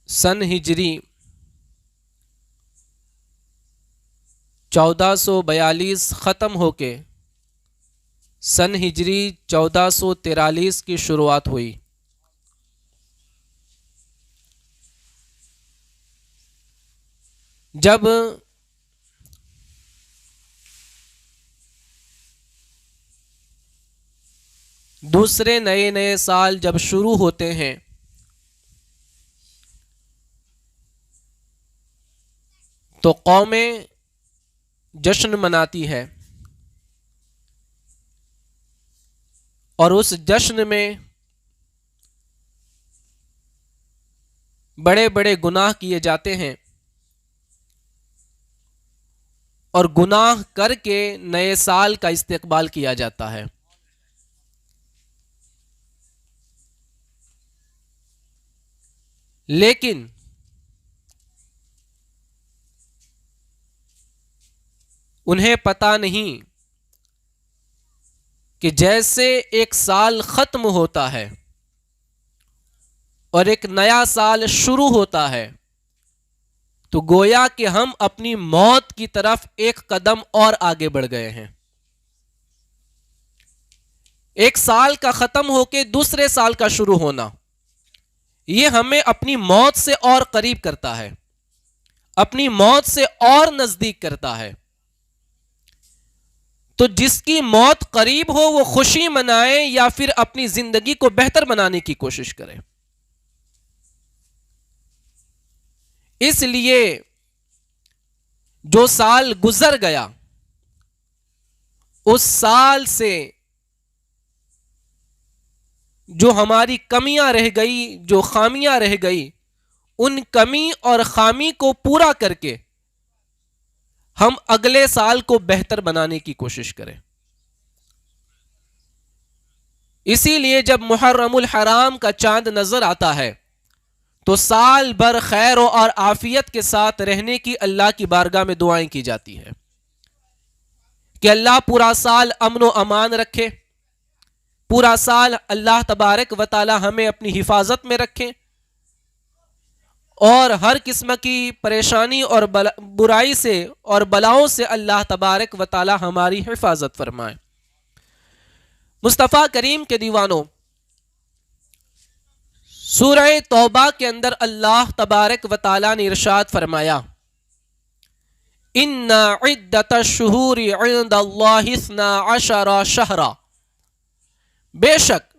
سن ہجری 1442 ختم ہو کے سن ہجری 1443 کی شروعات ہوئی۔ جب دوسرے نئے سال جب شروع ہوتے ہیں تو قومیں جشن مناتی ہے، اور اس جشن میں بڑے بڑے گناہ کیے جاتے ہیں، اور گناہ کر کے نئے سال کا استقبال کیا جاتا ہے۔ لیکن انہیں پتہ نہیں کہ جیسے ایک سال ختم ہوتا ہے اور ایک نیا سال شروع ہوتا ہے تو گویا کہ ہم اپنی موت کی طرف ایک قدم اور آگے بڑھ گئے ہیں۔ ایک سال کا ختم ہو کے دوسرے سال کا شروع ہونا، یہ ہمیں اپنی موت سے اور قریب کرتا ہے، اپنی موت سے اور نزدیک کرتا ہے۔ تو جس کی موت قریب ہو وہ خوشی منائے یا پھر اپنی زندگی کو بہتر بنانے کی کوشش کرے۔ اس لیے جو سال گزر گیا اس سال سے جو ہماری کمیاں رہ گئی، جو خامیاں رہ گئی، ان کمی اور خامی کو پورا کر کے ہم اگلے سال کو بہتر بنانے کی کوشش کریں۔ اسی لیے جب محرم الحرام کا چاند نظر آتا ہے تو سال بھر خیر اور عافیت کے ساتھ رہنے کی اللہ کی بارگاہ میں دعائیں کی جاتی ہے کہ اللہ پورا سال امن و امان رکھے، پورا سال اللہ تبارک و تعالی ہمیں اپنی حفاظت میں رکھے، اور ہر قسم کی پریشانی اور برائی سے اور بلاؤں سے اللہ تبارک و تعالی ہماری حفاظت فرمائے۔ مصطفیٰ کریم کے دیوانوں، سورہ توبہ کے اندر اللہ تبارک و تعالی نے ارشاد فرمایا، ان عدۃ الشہور عند اللہ 12 شہرا، بے شک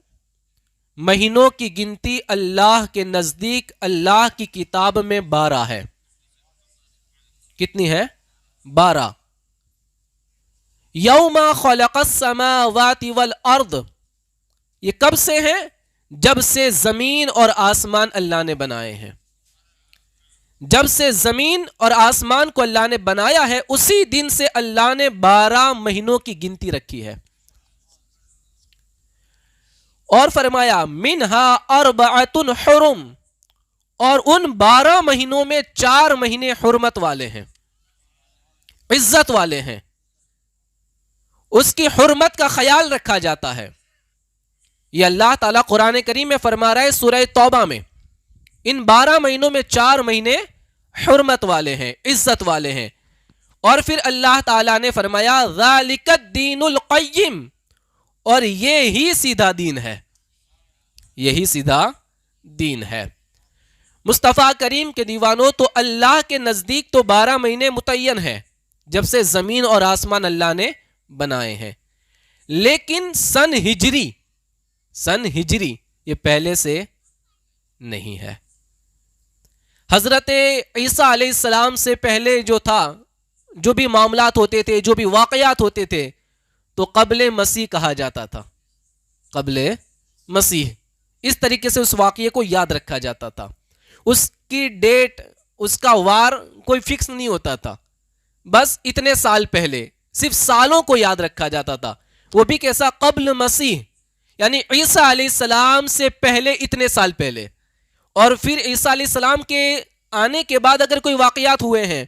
مہینوں کی گنتی اللہ کے نزدیک اللہ کی کتاب میں 12 ہے۔ کتنی ہے؟ 12۔ یوم خلق السماوات والارض، یہ کب سے ہیں؟ جب سے زمین اور آسمان اللہ نے بنائے ہیں۔ جب سے زمین اور آسمان کو اللہ نے بنایا ہے اسی دن سے اللہ نے 12 مہینوں کی گنتی رکھی ہے، اور فرمایا منہا اربعۃ حرم، اور ان 12 مہینوں میں 4 مہینے حرمت والے ہیں، عزت والے ہیں، اس کی حرمت کا خیال رکھا جاتا ہے۔ یہ اللہ تعالیٰ قرآن کریم میں فرما رہا ہے سورہ توبہ میں، ان 12 مہینوں میں 4 مہینے حرمت والے ہیں، عزت والے ہیں۔ اور پھر اللہ تعالیٰ نے فرمایا ذالک الدین القیم، اور یہی سیدھا دین ہے، یہی سیدھا دین ہے۔ مصطفیٰ کریم کے دیوانوں، تو اللہ کے نزدیک تو 12 مہینے متعین ہیں جب سے زمین اور آسمان اللہ نے بنائے ہیں، لیکن سن ہجری یہ پہلے سے نہیں ہے۔ حضرت عیسیٰ علیہ السلام سے پہلے جو تھا، جو بھی معاملات ہوتے تھے، جو بھی واقعات ہوتے تھے، تو قبل مسیح کہا جاتا تھا، قبل مسیح، اس طریقے سے اس واقعے کو یاد رکھا جاتا تھا۔ اس کی ڈیٹ، اس کا وار کوئی فکس نہیں ہوتا تھا، بس اتنے سال پہلے، صرف سالوں کو یاد رکھا جاتا تھا، وہ بھی کیسا؟ قبل مسیح، یعنی عیسیٰ علیہ السلام سے پہلے اتنے سال پہلے۔ اور پھر عیسیٰ علیہ السلام کے آنے کے بعد اگر کوئی واقعات ہوئے ہیں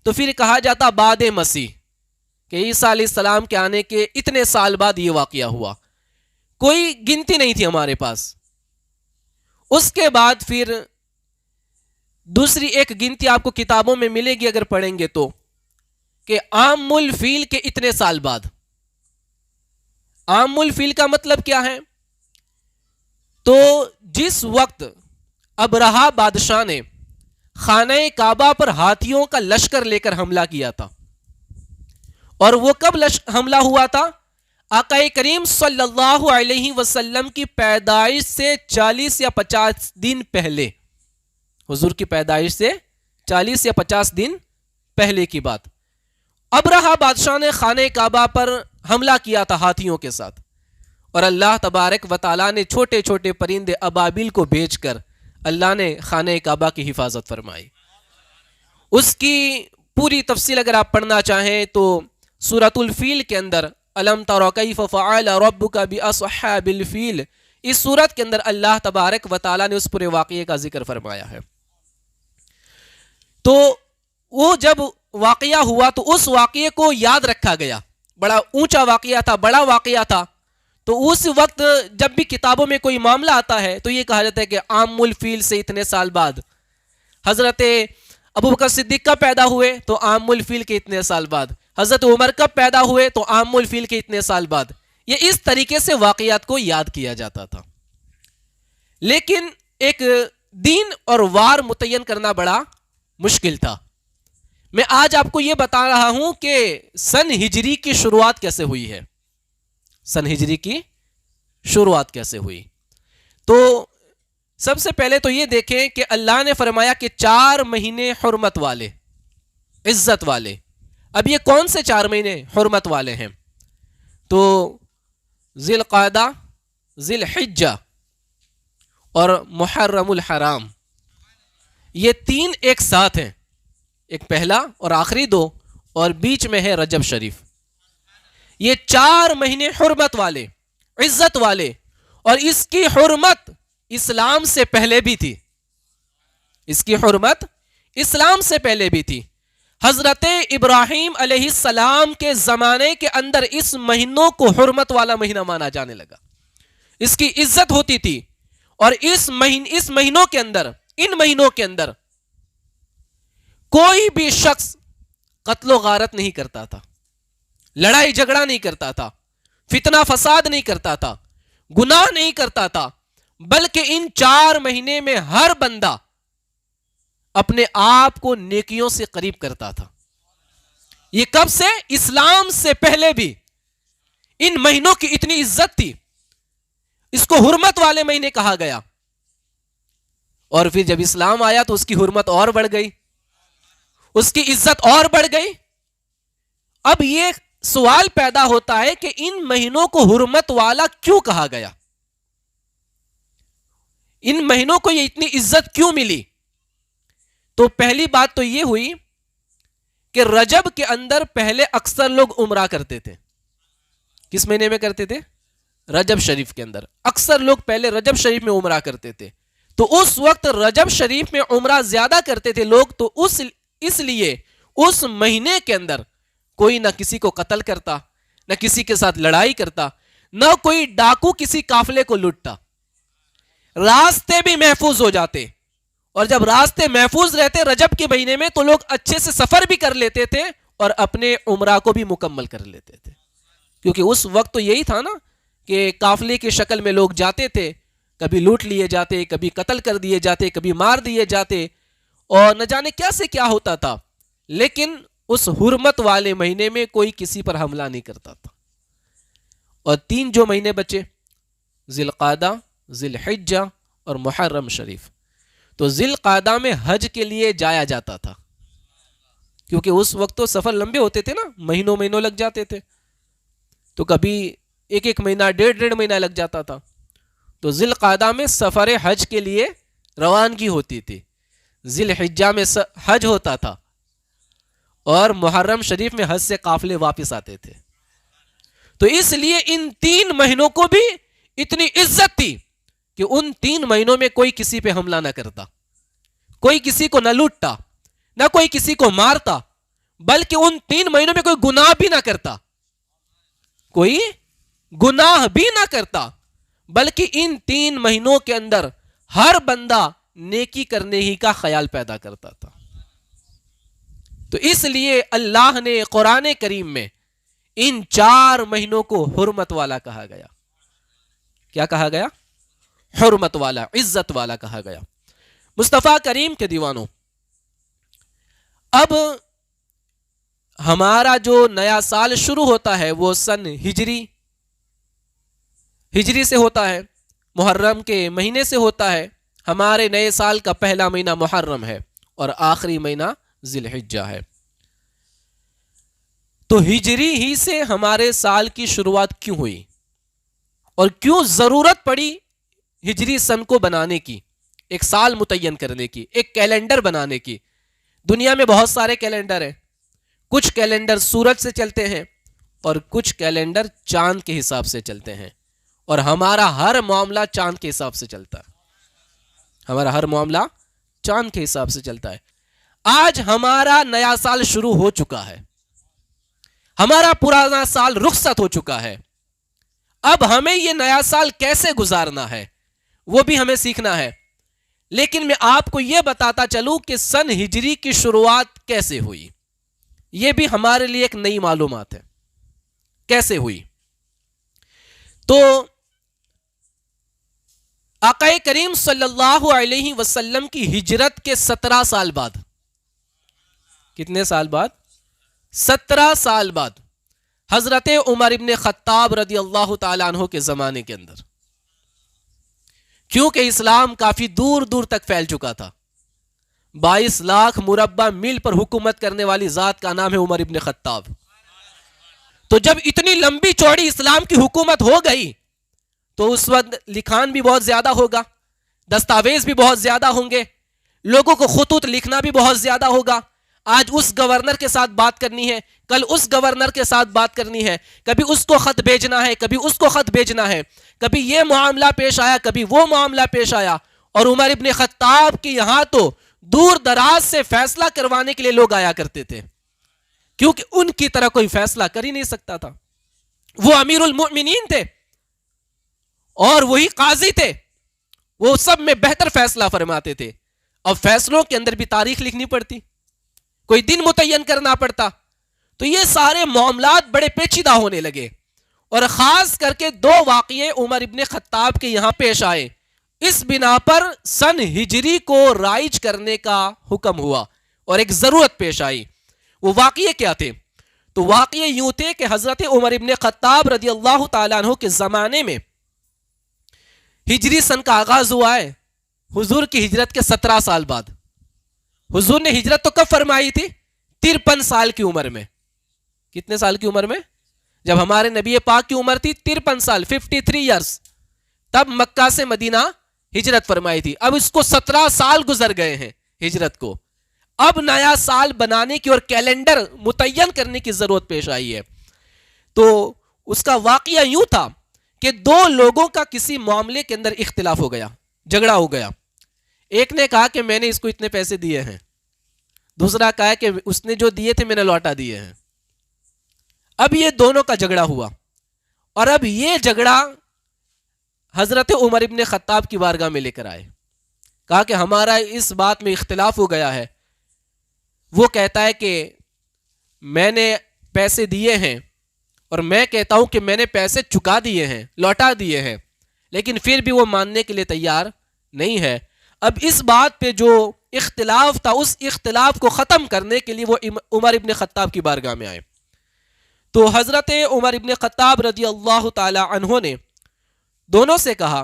تو پھر کہا جاتا بعد مسیح، کہ عیسیٰ علیہ السلام کے آنے کے اتنے سال بعد یہ واقعہ ہوا۔ کوئی گنتی نہیں تھی ہمارے پاس۔ اس کے بعد پھر دوسری ایک گنتی آپ کو کتابوں میں ملے گی اگر پڑھیں گے تو، کہ عام الفیل کے اتنے سال بعد. عام الفیل کا مطلب کیا ہے؟ تو جس وقت ابرہا بادشاہ نے خانہ کعبہ پر ہاتھیوں کا لشکر لے کر حملہ کیا تھا، اور وہ کب حملہ ہوا تھا؟ آقا کریم صلی اللہ علیہ وسلم کی پیدائش سے 40 یا 50 دن پہلے، حضور کی پیدائش سے 40 یا 50 دن پہلے کی بات. ابرہا بادشاہ نے خانہ کعبہ پر حملہ کیا تھا ہاتھیوں کے ساتھ، اور اللہ تبارک و تعالیٰ نے چھوٹے چھوٹے پرندے ابابیل کو بھیج کر اللہ نے خانہ کعبہ کی حفاظت فرمائی. اس کی پوری تفصیل اگر آپ پڑھنا چاہیں تو سورۃ الفیل کے اندر الم تر کیف فعل ربک باصحاب الفیل، اس سورت کے اندر اللہ تبارک و تعالیٰ نے اس پورے واقعے کا ذکر فرمایا ہے. تو وہ جب واقعہ ہوا تو اس واقعے کو یاد رکھا گیا، بڑا اونچا واقعہ تھا، بڑا واقعہ تھا. تو اس وقت جب بھی کتابوں میں کوئی معاملہ آتا ہے تو یہ کہا جاتا ہے کہ عام الفیل سے اتنے سال بعد. حضرت ابوبکر صدیق کب پیدا ہوئے؟ تو عام الفیل کے اتنے سال بعد. حضرت عمر کب پیدا ہوئے؟ تو عام الفیل کے اتنے سال بعد. یہ اس طریقے سے واقعات کو یاد کیا جاتا تھا. لیکن ایک دن اور وار متعین کرنا بڑا مشکل تھا. میں آج آپ کو یہ بتا رہا ہوں کہ سن ہجری کی شروعات کیسے ہوئی ہے. سن ہجری کی شروعات کیسے ہوئی؟ تو سب سے پہلے تو یہ دیکھیں کہ اللہ نے فرمایا کہ 4 مہینے حرمت والے، عزت والے. اب یہ کون سے 4 مہینے حرمت والے ہیں؟ تو ذی القعدہ، ذی الحجہ اور محرم الحرام، یہ 3 ایک ساتھ ہیں. ایک پہلا اور آخری 2، اور بیچ میں ہے رجب شریف. یہ 4 مہینے حرمت والے، عزت والے، اور اس کی حرمت اسلام سے پہلے بھی تھی. اس کی حرمت اسلام سے پہلے بھی تھی. حضرت ابراہیم علیہ السلام کے زمانے کے اندر اس مہینوں کو حرمت والا مہینہ مانا جانے لگا. اس کی عزت ہوتی تھی. اور اس مہینوں کے اندر، ان مہینوں کے اندر کوئی بھی شخص قتل و غارت نہیں کرتا تھا، لڑائی جھگڑا نہیں کرتا تھا، فتنہ فساد نہیں کرتا تھا، گناہ نہیں کرتا تھا، بلکہ ان 4 مہینے میں ہر بندہ اپنے آپ کو نیکیوں سے قریب کرتا تھا. یہ کب سے؟ اسلام سے پہلے بھی ان مہینوں کی اتنی عزت تھی. اس کو حرمت والے مہینے کہا گیا. اور پھر جب اسلام آیا تو اس کی حرمت اور بڑھ گئی، اس کی عزت اور بڑھ گئی. اب یہ سوال پیدا ہوتا ہے کہ ان مہینوں کو حرمت والا کیوں کہا گیا؟ ان مہینوں کو یہ اتنی عزت کیوں ملی؟ تو پہلی بات تو یہ ہوئی کہ رجب کے اندر پہلے اکثر لوگ عمرہ کرتے تھے. کس مہینے میں کرتے تھے؟ رجب شریف کے اندر. اکثر لوگ پہلے رجب شریف میں عمرہ کرتے تھے. تو اس وقت رجب شریف میں عمرہ زیادہ کرتے تھے لوگ، تو اس لیے اس مہینے کے اندر کوئی نہ کسی کو قتل کرتا، نہ کسی کے ساتھ لڑائی کرتا، نہ کوئی ڈاکو کسی قافلے کو لوٹتا. راستے بھی محفوظ ہو جاتے. اور جب راستے محفوظ رہتے رجب کے مہینے میں تو لوگ اچھے سے سفر بھی کر لیتے تھے اور اپنے عمرہ کو بھی مکمل کر لیتے تھے. کیونکہ اس وقت تو یہی تھا نا کہ قافلے کی شکل میں لوگ جاتے تھے، کبھی لوٹ لیے جاتے، کبھی قتل کر دیے جاتے، کبھی مار دیے جاتے، اور نہ جانے کیا سے کیا ہوتا تھا. لیکن اس حرمت والے مہینے میں کوئی کسی پر حملہ نہیں کرتا تھا. اور 3 جو مہینے بچے، ذی القعدہ، ذی الحجہ اور محرم شریف. تو ذی القعدہ میں حج کے لیے جایا جاتا تھا، کیونکہ اس وقت تو سفر لمبے ہوتے تھے نا، مہینوں لگ جاتے تھے. تو کبھی 1 مہینہ، 1.5 مہینہ لگ جاتا تھا. تو ذی القعدہ میں سفر حج کے لیے روانگی ہوتی تھی. ذی الحجہ میں حج ہوتا تھا، اور محرم شریف میں حج سے قافلے واپس آتے تھے. تو اس لیے ان 3 مہینوں کو بھی اتنی عزت تھی کہ ان 3 مہینوں میں کوئی کسی پہ حملہ نہ کرتا، کوئی کسی کو نہ لوٹتا، نہ کوئی کسی کو مارتا، بلکہ ان 3 مہینوں میں کوئی گناہ بھی نہ کرتا، کوئی گناہ بھی نہ کرتا، بلکہ ان 3 مہینوں کے اندر ہر بندہ نیکی کرنے ہی کا خیال پیدا کرتا تھا. تو اس لیے اللہ نے قرآن کریم میں ان 4 مہینوں کو حرمت والا کہا گیا. کیا کہا گیا؟ حرمت والا، عزت والا کہا گیا. مصطفیٰ کریم کے دیوانوں، اب ہمارا جو نیا سال شروع ہوتا ہے وہ سن ہجری سے ہوتا ہے، محرم کے مہینے سے ہوتا ہے. ہمارے نئے سال کا پہلا مہینہ محرم ہے اور آخری مہینہ ذی الحجہ ہے. تو ہجری ہی سے ہمارے سال کی شروعات کیوں ہوئی اور کیوں ضرورت پڑی ہجری سن کو بنانے کی، ایک سال متعین کرنے کی، ایک کیلنڈر بنانے کی؟ دنیا میں بہت سارے کیلنڈر ہیں. کچھ کیلنڈر سورج سے چلتے ہیں اور کچھ کیلنڈر چاند کے حساب سے چلتے ہیں، اور ہمارا ہر معاملہ چاند کے حساب سے چلتا ہے. ہمارا ہر معاملہ چاند کے حساب سے چلتا ہے. آج ہمارا نیا سال شروع ہو چکا ہے، ہمارا پرانا سال رخصت ہو چکا ہے. اب ہمیں یہ نیا سال کیسے گزارنا ہے وہ بھی ہمیں سیکھنا ہے. لیکن میں آپ کو یہ بتاتا چلوں کہ سن ہجری کی شروعات کیسے ہوئی، یہ بھی ہمارے لیے ایک نئی معلومات ہے. کیسے ہوئی؟ تو آقا کریم صلی اللہ علیہ وسلم کی ہجرت کے 17 سال بعد، کتنے سال بعد؟ 17 سال بعد، حضرت عمر ابن خطاب رضی اللہ تعالیٰ عنہ کے زمانے کے اندر، کیونکہ اسلام کافی دور دور تک پھیل چکا تھا، 22 لاکھ مربع میل پر حکومت کرنے والی ذات کا نام ہے عمر ابن خطاب. تو جب اتنی لمبی چوڑی اسلام کی حکومت ہو گئی تو اس وقت لکھان بھی بہت زیادہ ہوگا، دستاویز بھی بہت زیادہ ہوں گے، لوگوں کو خطوط لکھنا بھی بہت زیادہ ہوگا. آج اس گورنر کے ساتھ بات کرنی ہے، کل اس گورنر کے ساتھ بات کرنی ہے، کبھی اس کو خط بھیجنا ہے، کبھی اس کو خط بھیجنا ہے، کبھی یہ معاملہ پیش آیا، کبھی وہ معاملہ پیش آیا. اور عمر ابن خطاب کے یہاں تو دور دراز سے فیصلہ کروانے کے لیے لوگ آیا کرتے تھے، کیونکہ ان کی طرح کوئی فیصلہ کر ہی نہیں سکتا تھا. وہ امیر المؤمنین تھے اور وہی قاضی تھے، وہ سب میں بہتر فیصلہ فرماتے تھے. اب فیصلوں کے اندر بھی تاریخ لکھنی پڑتی، کوئی دن متعین کرنا پڑتا. تو یہ سارے معاملات بڑے پیچیدہ ہونے لگے، اور خاص کر کے 2 واقعے عمر ابن خطاب کے یہاں پیش آئے. اس بنا پر سن ہجری کو رائج کرنے کا حکم ہوا اور ایک ضرورت پیش آئی. وہ واقعے کیا تھے؟ تو واقعے یوں تھے کہ حضرت عمر ابن خطاب رضی اللہ تعالیٰ عنہ کے زمانے میں ہجری سن کا آغاز ہوا ہے حضور کی ہجرت کے 17 سال بعد. حضور نے ہجرت تو کب فرمائی تھی؟ 53 سال کی عمر میں. کتنے سال کی عمر میں؟ جب ہمارے نبی پاک کی عمر تھی 53 سال، 53 ایئرس، تب مکہ سے مدینہ ہجرت فرمائی تھی. اب اس کو 17 سال گزر گئے ہیں ہجرت کو. اب نیا سال بنانے کی اور کیلنڈر متعین کرنے کی ضرورت پیش آئی ہے. تو اس کا واقعہ یوں تھا کہ 2 لوگوں کا کسی معاملے کے اندر اختلاف ہو گیا، جھگڑا ہو گیا. ایک نے کہا کہ میں نے اس کو اتنے پیسے دیے ہیں، دوسرا کہا کہ اس نے جو دیے تھے میں نے لوٹا دیے ہیں. اب یہ دونوں کا جھگڑا ہوا، اور اب یہ جھگڑا حضرت عمر ابن خطاب کی بارگاہ میں لے کر آئے. کہا کہ ہمارا اس بات میں اختلاف ہو گیا ہے. وہ کہتا ہے کہ میں نے پیسے دیے ہیں اور میں کہتا ہوں کہ میں نے پیسے چکا دیے ہیں، لوٹا دیے ہیں، لیکن پھر بھی وہ ماننے کے لیے تیار نہیں ہے. اب اس بات پہ جو اختلاف تھا اس اختلاف کو ختم کرنے کے لیے وہ عمر ابن خطاب کی بارگاہ میں آئے. تو حضرت عمر ابن خطاب رضی اللہ تعالی عنہ نے دونوں سے کہا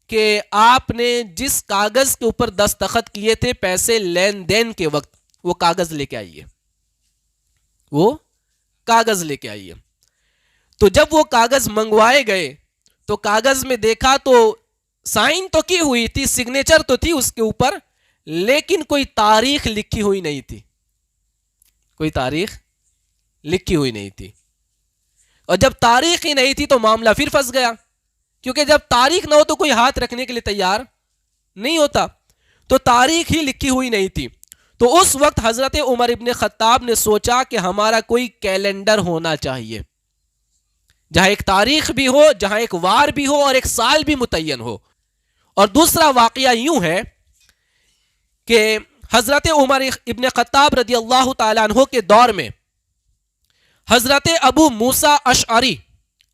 کہ آپ نے جس کاغذ کے اوپر دستخط کیے تھے پیسے لین دین کے وقت، وہ کاغذ لے کے آئیے، وہ کاغذ لے کے آئیے. تو جب وہ کاغذ منگوائے گئے تو کاغذ میں دیکھا تو سائن تو کی ہوئی تھی، سگنیچر تو تھی اس کے اوپر، لیکن کوئی تاریخ لکھی ہوئی نہیں تھی، کوئی تاریخ لکھی ہوئی نہیں تھی. اور جب تاریخ ہی نہیں تھی تو معاملہ پھر پھنس گیا، کیونکہ جب تاریخ نہ ہو تو کوئی ہاتھ رکھنے کے لیے تیار نہیں ہوتا. تو تاریخ ہی لکھی ہوئی نہیں تھی. تو اس وقت حضرت عمر ابن خطاب نے سوچا کہ ہمارا کوئی کیلنڈر ہونا چاہیے جہاں ایک تاریخ بھی ہو، جہاں ایک وار بھی ہو اور ایک سال بھی متعین ہو. اور دوسرا واقعہ یوں ہے کہ حضرت عمر ابن خطاب رضی اللہ تعالیٰ عنہ کے دور میں حضرت ابو موسیٰ اشعری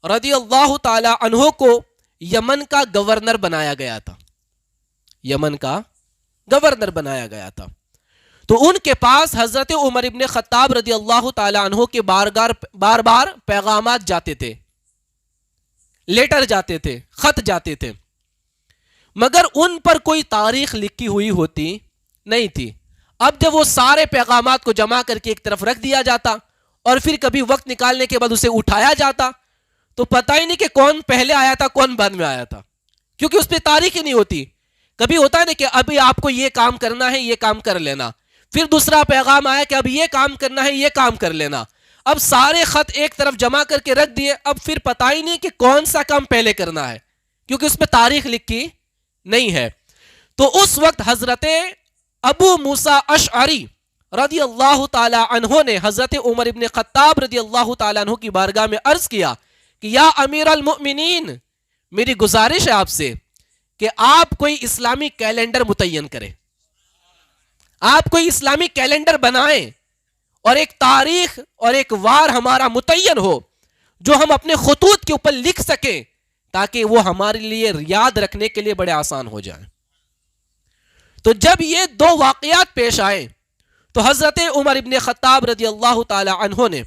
رضی اللہ تعالیٰ عنہ کو یمن کا گورنر بنایا گیا تھا. یمن کا گورنر بنایا گیا تھا. تو ان کے پاس حضرت عمر ابن خطاب رضی اللہ تعالیٰ عنہ کے بار بار پیغامات جاتے تھے، لیٹر جاتے تھے، خط جاتے تھے، مگر ان پر کوئی تاریخ لکھی ہوئی ہوتی نہیں تھی. اب جب وہ سارے پیغامات کو جمع کر کے ایک طرف رکھ دیا جاتا اور پھر کبھی وقت نکالنے کے بعد اسے اٹھایا جاتا تو پتہ ہی نہیں کہ کون پہلے آیا تھا کون بعد میں آیا تھا، کیونکہ اس پہ تاریخ ہی نہیں ہوتی. کبھی ہوتا ہے نا کہ ابھی آپ کو یہ کام کرنا ہے، یہ کام کر لینا، پھر دوسرا پیغام آیا کہ اب یہ کام کرنا ہے، یہ کام کر لینا. اب سارے خط ایک طرف جمع کر کے رکھ دیے، اب پھر پتہ ہی نہیں کہ کون سا کام پہلے کرنا ہے، کیونکہ اس میں تاریخ لکھی نہیں ہے. تو اس وقت حضرت ابو موسیٰ اشعری رضی اللہ تعالی عنہ نے حضرت عمر ابن خطاب رضی اللہ تعالی عنہ کی بارگاہ میں عرض کیا کہ یا امیر المؤمنین، میری گزارش ہے آپ سے کہ آپ کوئی اسلامی کیلنڈر متعین کریں، آپ کوئی اسلامی کیلنڈر بنائیں اور ایک تاریخ اور ایک وار ہمارا متعین ہو جو ہم اپنے خطوط کے اوپر لکھ سکیں تاکہ وہ ہمارے لیے یاد رکھنے کے لیے بڑے آسان ہو جائیں. تو جب یہ دو واقعات پیش آئے تو حضرت عمر ابن خطاب رضی اللہ تعالی عنہ نے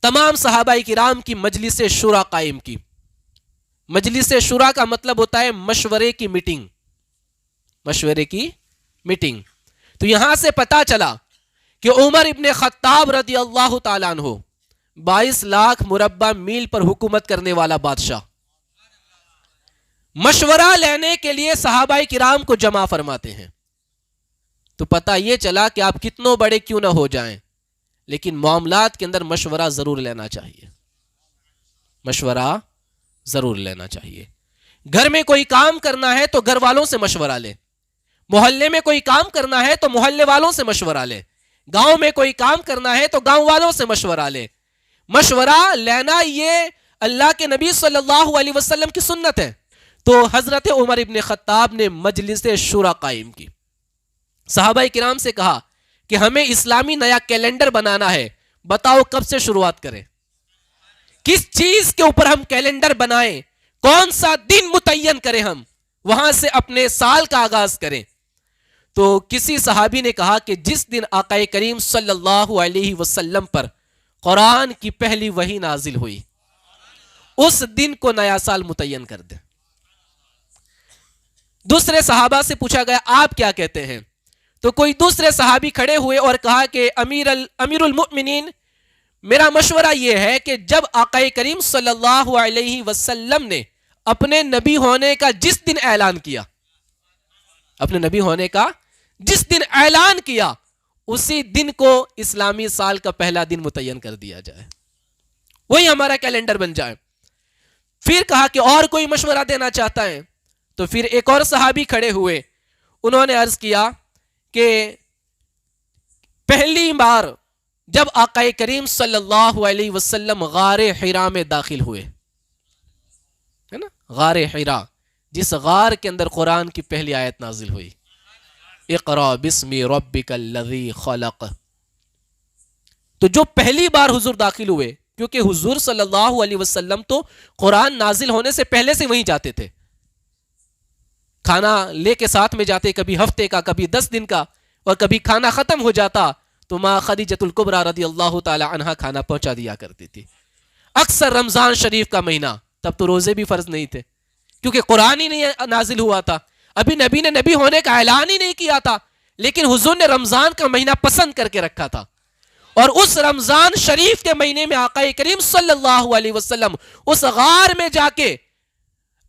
تمام صحابہ کرام کی مجلس شورا قائم کی. مجلس شورا کا مطلب ہوتا ہے مشورے کی میٹنگ، مشورے کی میٹنگ. تو یہاں سے پتا چلا کہ عمر ابن خطاب رضی اللہ تعالیٰ عنہ 22 لاکھ مربع میل پر حکومت کرنے والا بادشاہ مشورہ لینے کے لیے صحابہ کرام کو جمع فرماتے ہیں. تو پتہ یہ چلا کہ آپ کتنوں بڑے کیوں نہ ہو جائیں لیکن معاملات کے اندر مشورہ ضرور لینا چاہیے، مشورہ ضرور لینا چاہیے. گھر میں کوئی کام کرنا ہے تو گھر والوں سے مشورہ لے، محلے میں کوئی کام کرنا ہے تو محلے والوں سے مشورہ لے، گاؤں میں کوئی کام کرنا ہے تو گاؤں والوں سے مشورہ لے. مشورہ لینا یہ اللہ کے نبی صلی اللہ علیہ وسلم کی سنت ہے. تو حضرت عمر ابن خطاب نے مجلس شورا قائم کی، صحابہ کرام سے کہا کہ ہمیں اسلامی نیا کیلنڈر بنانا ہے، بتاؤ کب سے شروعات کریں، کس چیز کے اوپر ہم کیلنڈر بنائیں، کون سا دن متعین کریں، ہم وہاں سے اپنے سال کا آغاز کریں. تو کسی صحابی نے کہا کہ جس دن آقا کریم صلی اللہ علیہ وسلم پر قرآن کی پہلی وحی نازل ہوئی اس دن کو نیا سال متعین کر دیں. دوسرے صحابہ سے پوچھا گیا آپ کیا کہتے ہیں؟ تو کوئی دوسرے صحابی کھڑے ہوئے اور کہا کہ امیر المؤمنین، میرا مشورہ یہ ہے کہ جب آقا کریم صلی اللہ علیہ وسلم نے اپنے نبی ہونے کا جس دن اعلان کیا، اپنے نبی ہونے کا جس دن اعلان کیا اسی دن کو اسلامی سال کا پہلا دن متعین کر دیا جائے، وہی ہمارا کیلنڈر بن جائے. پھر کہا کہ اور کوئی مشورہ دینا چاہتا ہے؟ تو پھر ایک اور صحابی کھڑے ہوئے، انہوں نے عرض کیا کہ پہلی بار جب آقا کریم صلی اللہ علیہ وسلم غار حرا میں داخل ہوئے، ہے نا، غار حرا جس غار کے اندر قرآن کی پہلی آیت نازل ہوئی، اقرا بسم ربک الذی خلق. تو جو پہلی بار حضور داخل ہوئے، کیونکہ حضور صلی اللہ علیہ وسلم تو قرآن نازل ہونے سے پہلے سے وہیں جاتے تھے، کھانا لے کے ساتھ میں جاتے، کبھی ہفتے کا، کبھی 10 دن کا، اور کبھی کھانا ختم ہو جاتا تو ماں خدیجۃ الکبریٰ رضی اللہ تعالی عنہا کھانا پہنچا دیا کرتی تھی. اکثر رمضان شریف کا مہینہ، تب تو روزے بھی فرض نہیں تھے کیونکہ قرآن ہی نہیں نازل ہوا تھا، ابھی نبی نے نبی ہونے کا اعلان ہی نہیں کیا تھا، لیکن حضور نے رمضان کا مہینہ پسند کر کے رکھا تھا. اور اس رمضان شریف کے مہینے میں آقا کریم صلی اللہ علیہ وسلم اس غار میں جا کے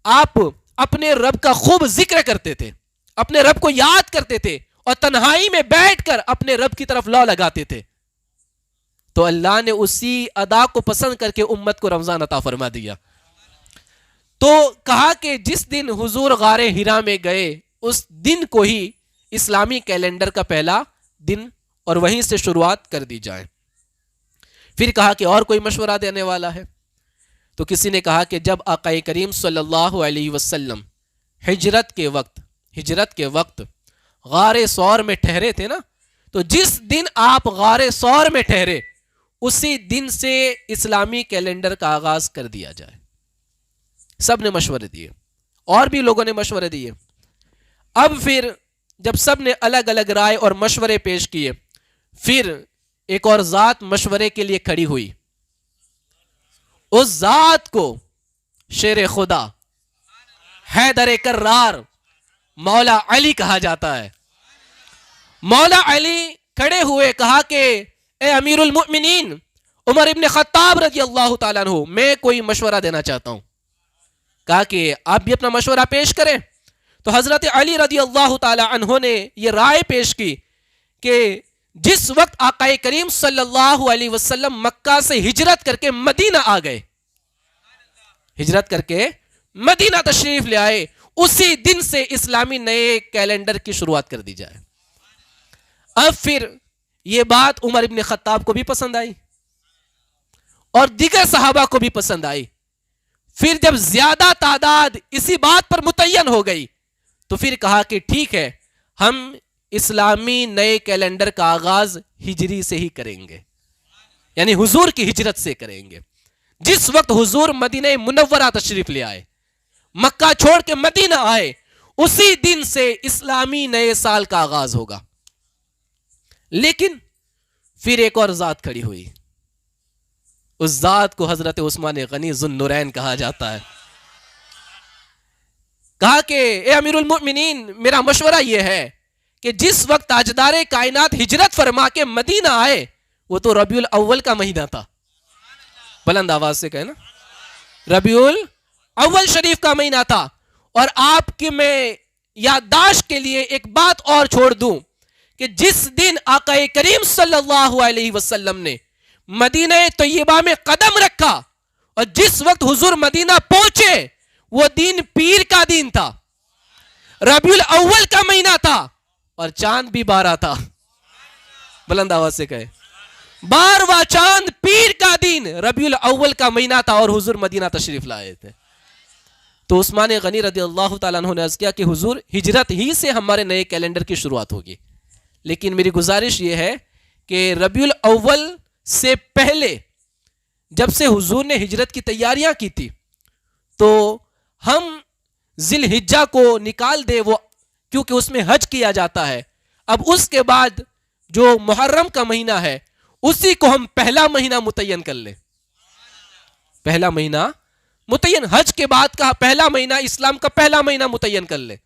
آپ اپنے رب کا خوب ذکر کرتے تھے، اپنے رب کو یاد کرتے تھے اور تنہائی میں بیٹھ کر اپنے رب کی طرف لو لگاتے تھے. تو اللہ نے اسی ادا کو پسند کر کے امت کو رمضان عطا فرما دیا. تو کہا کہ جس دن حضور غار حرا میں گئے اس دن کو ہی اسلامی کیلنڈر کا پہلا دن اور وہیں سے شروعات کر دی جائے. پھر کہا کہ اور کوئی مشورہ دینے والا ہے؟ تو کسی نے کہا کہ جب آقا کریم صلی اللہ علیہ وسلم ہجرت کے وقت غار ثور میں ٹھہرے تھے نا، تو جس دن آپ غار ثور میں ٹھہرے اسی دن سے اسلامی کیلنڈر کا آغاز کر دیا جائے. سب نے مشورے دیے، اور بھی لوگوں نے مشورے دیے. اب پھر جب سب نے الگ الگ رائے اور مشورے پیش کیے، پھر ایک اور ذات مشورے کے لیے کھڑی ہوئی. اس ذات کو شیر خدا حیدر کرار مولا علی کہا جاتا ہے. مولا علی کھڑے ہوئے، کہا کہ اے امیر المؤمنین عمر ابن خطاب رضی اللہ تعالیٰ عنہ، میں کوئی مشورہ دینا چاہتا ہوں. کہا کہ آپ بھی اپنا مشورہ پیش کریں. تو حضرت علی رضی اللہ تعالیٰ عنہ نے یہ رائے پیش کی کہ جس وقت آقا کریم صلی اللہ علیہ وسلم مکہ سے ہجرت کر کے مدینہ آ گئے، ہجرت کر کے مدینہ تشریف لے آئے، اسی دن سے اسلامی نئے کیلنڈر کی شروعات کر دی جائے. اب پھر یہ بات عمر ابن خطاب کو بھی پسند آئی اور دیگر صحابہ کو بھی پسند آئی. پھر جب زیادہ تعداد اسی بات پر متعین ہو گئی تو پھر کہا کہ ٹھیک ہے، ہم اسلامی نئے کیلنڈر کا آغاز ہجری سے ہی کریں گے، یعنی حضور کی ہجرت سے کریں گے. جس وقت حضور مدینہ منورہ تشریف لے آئے، مکہ چھوڑ کے مدینہ آئے، اسی دن سے اسلامی نئے سال کا آغاز ہوگا. لیکن پھر ایک اور ذات کھڑی ہوئی. اس ذات کو حضرت عثمان غنی ذو النورین کہا جاتا ہے. کہا کہ اے امیر المؤمنین، میرا مشورہ یہ ہے کہ جس وقت تاجدار کائنات ہجرت فرما کے مدینہ آئے وہ تو ربیع الاول کا مہینہ تھا. بلند آواز سے کہنا، ربیع الاول شریف کا مہینہ تھا. اور آپ کی میں یادداشت کے لیے ایک بات اور چھوڑ دوں کہ جس دن آقا کریم صلی اللہ علیہ وسلم نے مدینہ طیبہ میں قدم رکھا اور جس وقت حضور مدینہ پہنچے وہ دن پیر کا دن تھا، ربیع الاول کا مہینہ تھا اور چاند بھی 12 تھا. بلند آواز سے کہے، 12واں چاند پیر کا دن ربیع الاول کا مہینہ تھا اور حضور مدینہ تشریف لائے تھے. تو عثمان غنی رضی اللہ تعالیٰ عنہ نے عرض کیا کہ حضور ہجرت ہی سے ہمارے نئے کیلنڈر کی شروعات ہوگی، لیکن میری گزارش یہ ہے کہ ربیع الاول سے پہلے جب سے حضور نے ہجرت کی تیاریاں کی تھی تو ہم ذی الحجہ کو نکال دے، وہ کیونکہ اس میں حج کیا جاتا ہے. اب اس کے بعد جو محرم کا مہینہ ہے اسی کو ہم پہلا مہینہ متعین کر لیں. پہلا مہینہ متعین، حج کے بعد کا پہلا مہینہ، اسلام کا پہلا مہینہ متعین کر لیں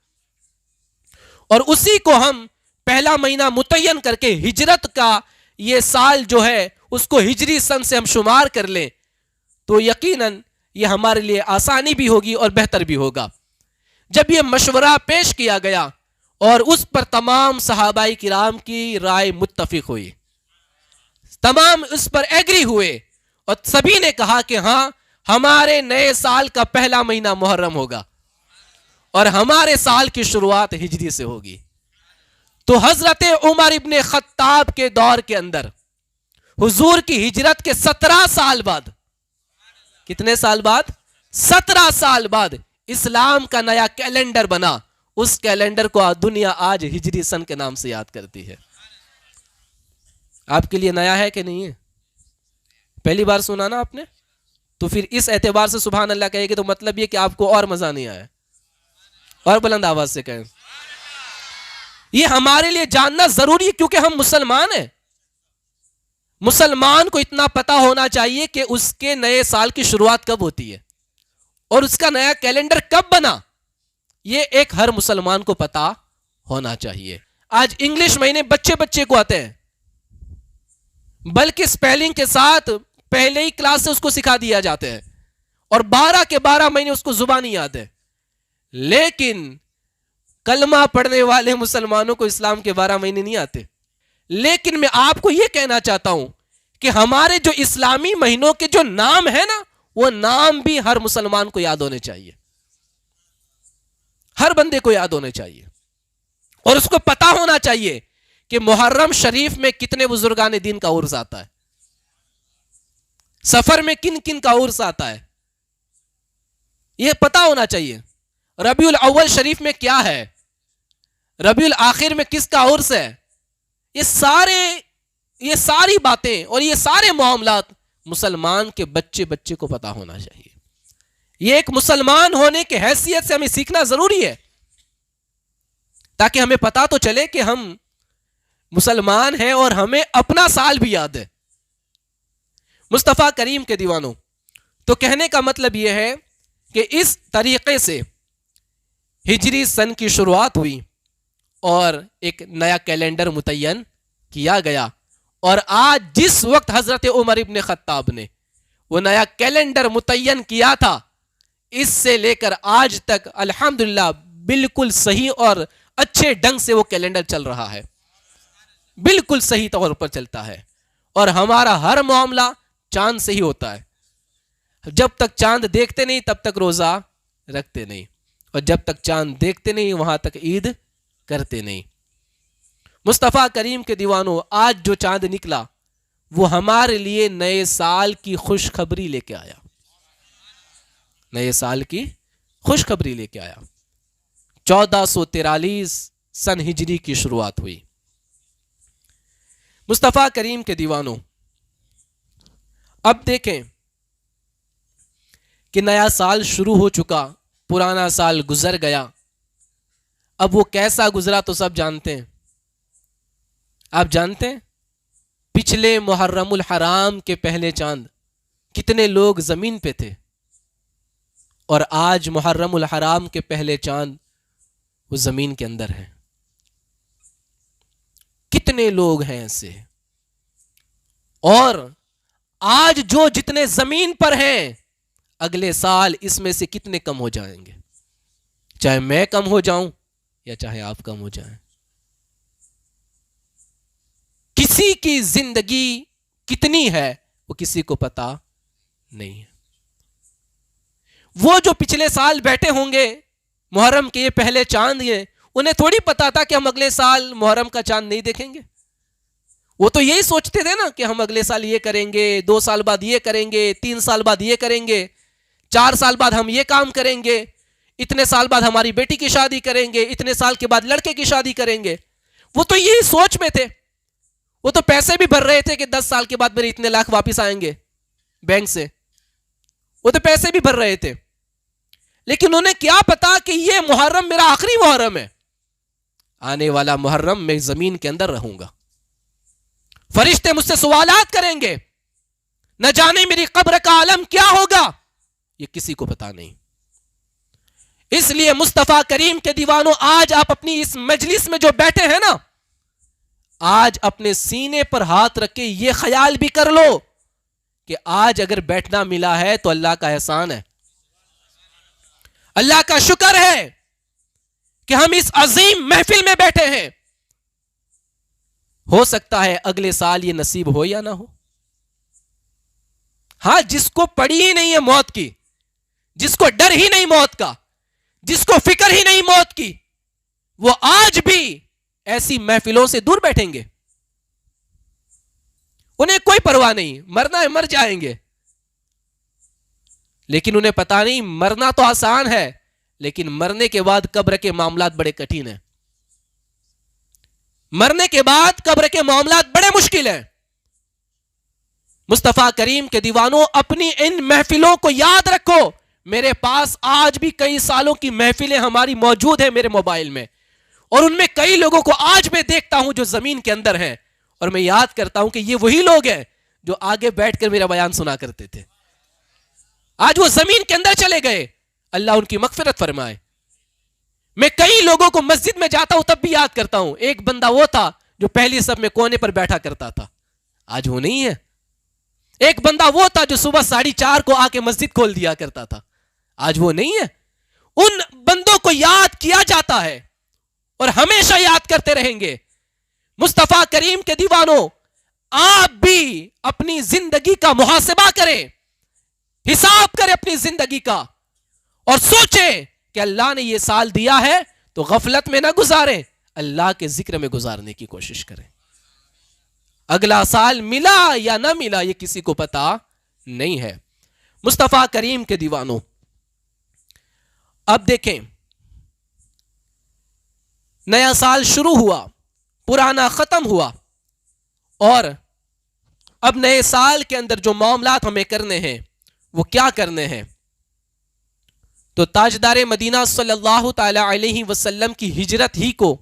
اور اسی کو ہم پہلا مہینہ متعین کر کے ہجرت کا یہ سال جو ہے اس کو ہجری سن سے ہم شمار کر لیں تو یقیناً یہ ہمارے لیے آسانی بھی ہوگی اور بہتر بھی ہوگا. جب یہ مشورہ پیش کیا گیا اور اس پر تمام صحابہ کرام کی رائے متفق ہوئی، تمام اس پر ایگری ہوئے اور سبھی نے کہا کہ ہاں ہمارے نئے سال کا پہلا مہینہ محرم ہوگا اور ہمارے سال کی شروعات ہجری سے ہوگی. تو حضرت عمر ابن خطاب کے دور کے اندر حضور کی ہجرت کے 17 سال بعد، کتنے سال بعد؟ 17 سال بعد اسلام کا نیا کیلنڈر بنا. اس کیلنڈر کو دنیا آج ہجری سن کے نام سے یاد کرتی ہے. آپ کے لیے نیا ہے کہ نہیں ہے؟ پہلی بار سنا نا آپ نے؟ تو پھر اس اعتبار سے سبحان اللہ کہے گے تو مطلب یہ کہ آپ کو اور مزہ نہیں آیا. اور بلند آواز سے کہیں. یہ ہمارے لیے جاننا ضروری ہے کیونکہ ہم مسلمان ہیں. مسلمان کو اتنا پتا ہونا چاہیے کہ اس کے نئے سال کی شروعات کب ہوتی ہے اور اس کا نیا کیلنڈر کب بنا. یہ ایک ہر مسلمان کو پتا ہونا چاہیے. آج انگلش مہینے بچے کو آتے ہیں، بلکہ سپیلنگ کے ساتھ پہلے ہی کلاس سے اس کو سکھا دیا جاتے ہیں اور 12 کے 12 مہینے اس کو زبانی یاد ہے. لیکن کلمہ پڑھنے والے مسلمانوں کو اسلام کے 12 مہینے نہیں آتے. لیکن میں آپ کو یہ کہنا چاہتا ہوں کہ ہمارے جو اسلامی مہینوں کے جو نام ہے نا، وہ نام بھی ہر مسلمان کو یاد ہونے چاہیے، ہر بندے کو یاد ہونے چاہیے اور اس کو پتا ہونا چاہیے کہ محرم شریف میں کتنے بزرگان دین کا عرس آتا ہے، سفر میں کن کن کا عرس آتا ہے، یہ پتا ہونا چاہیے. ربیع الاول شریف میں کیا ہے، ربیع الآخر میں کس کا عرس ہے، یہ ساری باتیں اور یہ سارے معاملات مسلمان کے بچے کو پتا ہونا چاہیے. یہ ایک مسلمان ہونے کی حیثیت سے ہمیں سیکھنا ضروری ہے، تاکہ ہمیں پتا تو چلے کہ ہم مسلمان ہیں اور ہمیں اپنا سال بھی یاد ہے. مصطفیٰ کریم کے دیوانوں، تو کہنے کا مطلب یہ ہے کہ اس طریقے سے ہجری سن کی شروعات ہوئی اور ایک نیا کیلنڈر متعین کیا گیا، اور آج جس وقت حضرت عمر ابن خطاب نے وہ نیا کیلنڈر متعین کیا تھا، اس سے لے کر آج تک الحمدللہ بالکل صحیح اور اچھے ڈھنگ سے وہ کیلنڈر چل رہا ہے، بالکل صحیح طور پر چلتا ہے. اور ہمارا ہر معاملہ چاند سے ہی ہوتا ہے. جب تک چاند دیکھتے نہیں تب تک روزہ رکھتے نہیں، اور جب تک چاند دیکھتے نہیں وہاں تک عید کرتے نہیں. مصطفیٰ کریم کے دیوانوں، آج جو چاند نکلا وہ ہمارے لیے نئے سال کی خوشخبری لے کے آیا، نئے سال کی خوشخبری لے کے آیا. 1443 سن ہجری کی شروعات ہوئی. مصطفیٰ کریم کے دیوانوں، اب دیکھیں کہ نیا سال شروع ہو چکا، پرانا سال گزر گیا. اب وہ کیسا گزرا تو سب جانتے ہیں. آپ جانتے ہیں پچھلے محرم الحرام کے پہلے چاند کتنے لوگ زمین پہ تھے، اور آج محرم الحرام کے پہلے چاند وہ زمین کے اندر ہیں. کتنے لوگ ہیں ایسے، اور آج جو جتنے زمین پر ہیں اگلے سال اس میں سے کتنے کم ہو جائیں گے، چاہے میں کم ہو جاؤں یا چاہے آپ کم ہو جائیں. کسی کی زندگی کتنی ہے وہ کسی کو پتا نہیں ہے. وہ جو پچھلے سال بیٹھے ہوں گے محرم کے یہ پہلے چاند یہ، انہیں تھوڑی پتا تھا کہ ہم اگلے سال محرم کا چاند نہیں دیکھیں گے. وہ تو یہی سوچتے تھے نا کہ ہم اگلے سال یہ کریں گے، 2 سال بعد یہ کریں گے، 3 سال بعد یہ کریں گے، 4 سال بعد ہم یہ کام کریں گے، اتنے سال بعد ہماری بیٹی کی شادی کریں گے، اتنے سال کے بعد لڑکے کی شادی کریں گے. وہ تو یہی سوچ میں تھے. وہ تو پیسے بھی بھر رہے تھے کہ 10 سال کے بعد میرے اتنے لاکھ واپس آئیں گے بینک سے. وہ تو پیسے بھی بھر رہے تھے، لیکن انہیں کیا پتا کہ یہ محرم میرا آخری محرم ہے. آنے والا محرم میں زمین کے اندر رہوں گا، فرشتے مجھ سے سوالات کریں گے، نہ جانے میری قبر کا عالم کیا ہوگا، یہ کسی کو پتا نہیں. اس لیے مصطفیٰ کریم کے دیوانوں، آج آپ اپنی اس مجلس میں جو بیٹھے ہیں نا، آج اپنے سینے پر ہاتھ رکھ کے یہ خیال بھی کر لو کہ آج اگر بیٹھنا ملا ہے تو اللہ کا احسان ہے، اللہ کا شکر ہے کہ ہم اس عظیم محفل میں بیٹھے ہیں. ہو سکتا ہے اگلے سال یہ نصیب ہو یا نہ ہو. ہاں، جس کو پڑی ہی نہیں ہے موت کی، جس کو ڈر ہی نہیں موت کا، جس کو فکر ہی نہیں موت کی، وہ آج بھی ایسی محفلوں سے دور بیٹھیں گے. انہیں کوئی پرواہ نہیں، مرنا ہے مر جائیں گے. لیکن انہیں پتا نہیں مرنا تو آسان ہے، لیکن مرنے کے بعد قبر کے معاملات بڑے کٹھن ہیں. مرنے کے بعد قبر کے معاملات بڑے مشکل ہیں. مصطفیٰ کریم کے دیوانوں، اپنی ان محفلوں کو یاد رکھو. میرے پاس آج بھی کئی سالوں کی محفلیں ہماری موجود ہیں میرے موبائل میں، اور ان میں کئی لوگوں کو آج میں دیکھتا ہوں جو زمین کے اندر ہیں، اور میں یاد کرتا ہوں کہ یہ وہی لوگ ہیں جو آگے بیٹھ کر میرا بیان سنا کرتے تھے. آج وہ زمین کے اندر چلے گئے، اللہ ان کی مغفرت فرمائے. میں کئی لوگوں کو مسجد میں جاتا ہوں تب بھی یاد کرتا ہوں. ایک بندہ وہ تھا جو پہلی صف میں کونے پر بیٹھا کرتا تھا، آج وہ نہیں ہے. ایک بندہ وہ تھا جو صبح 4:30 کو آ کے مسجد کھول دیا کرتا تھا، آج وہ نہیں ہے. ان بندوں کو یاد کیا جاتا ہے اور ہمیشہ یاد کرتے رہیں گے. مصطفیٰ کریم کے دیوانوں، آپ بھی اپنی زندگی کا محاسبہ کریں، حساب کریں اپنی زندگی کا، اور سوچیں کہ اللہ نے یہ سال دیا ہے تو غفلت میں نہ گزاریں، اللہ کے ذکر میں گزارنے کی کوشش کریں. اگلا سال ملا یا نہ ملا یہ کسی کو پتا نہیں ہے. مصطفیٰ کریم کے دیوانوں، اب دیکھیں نیا سال شروع ہوا، پرانا ختم ہوا، اور اب نئے سال کے اندر جو معاملات ہمیں کرنے ہیں وہ کیا کرنے ہیں؟ تو تاجدار مدینہ صلی اللہ تعالی علیہ وسلم کی ہجرت ہی کو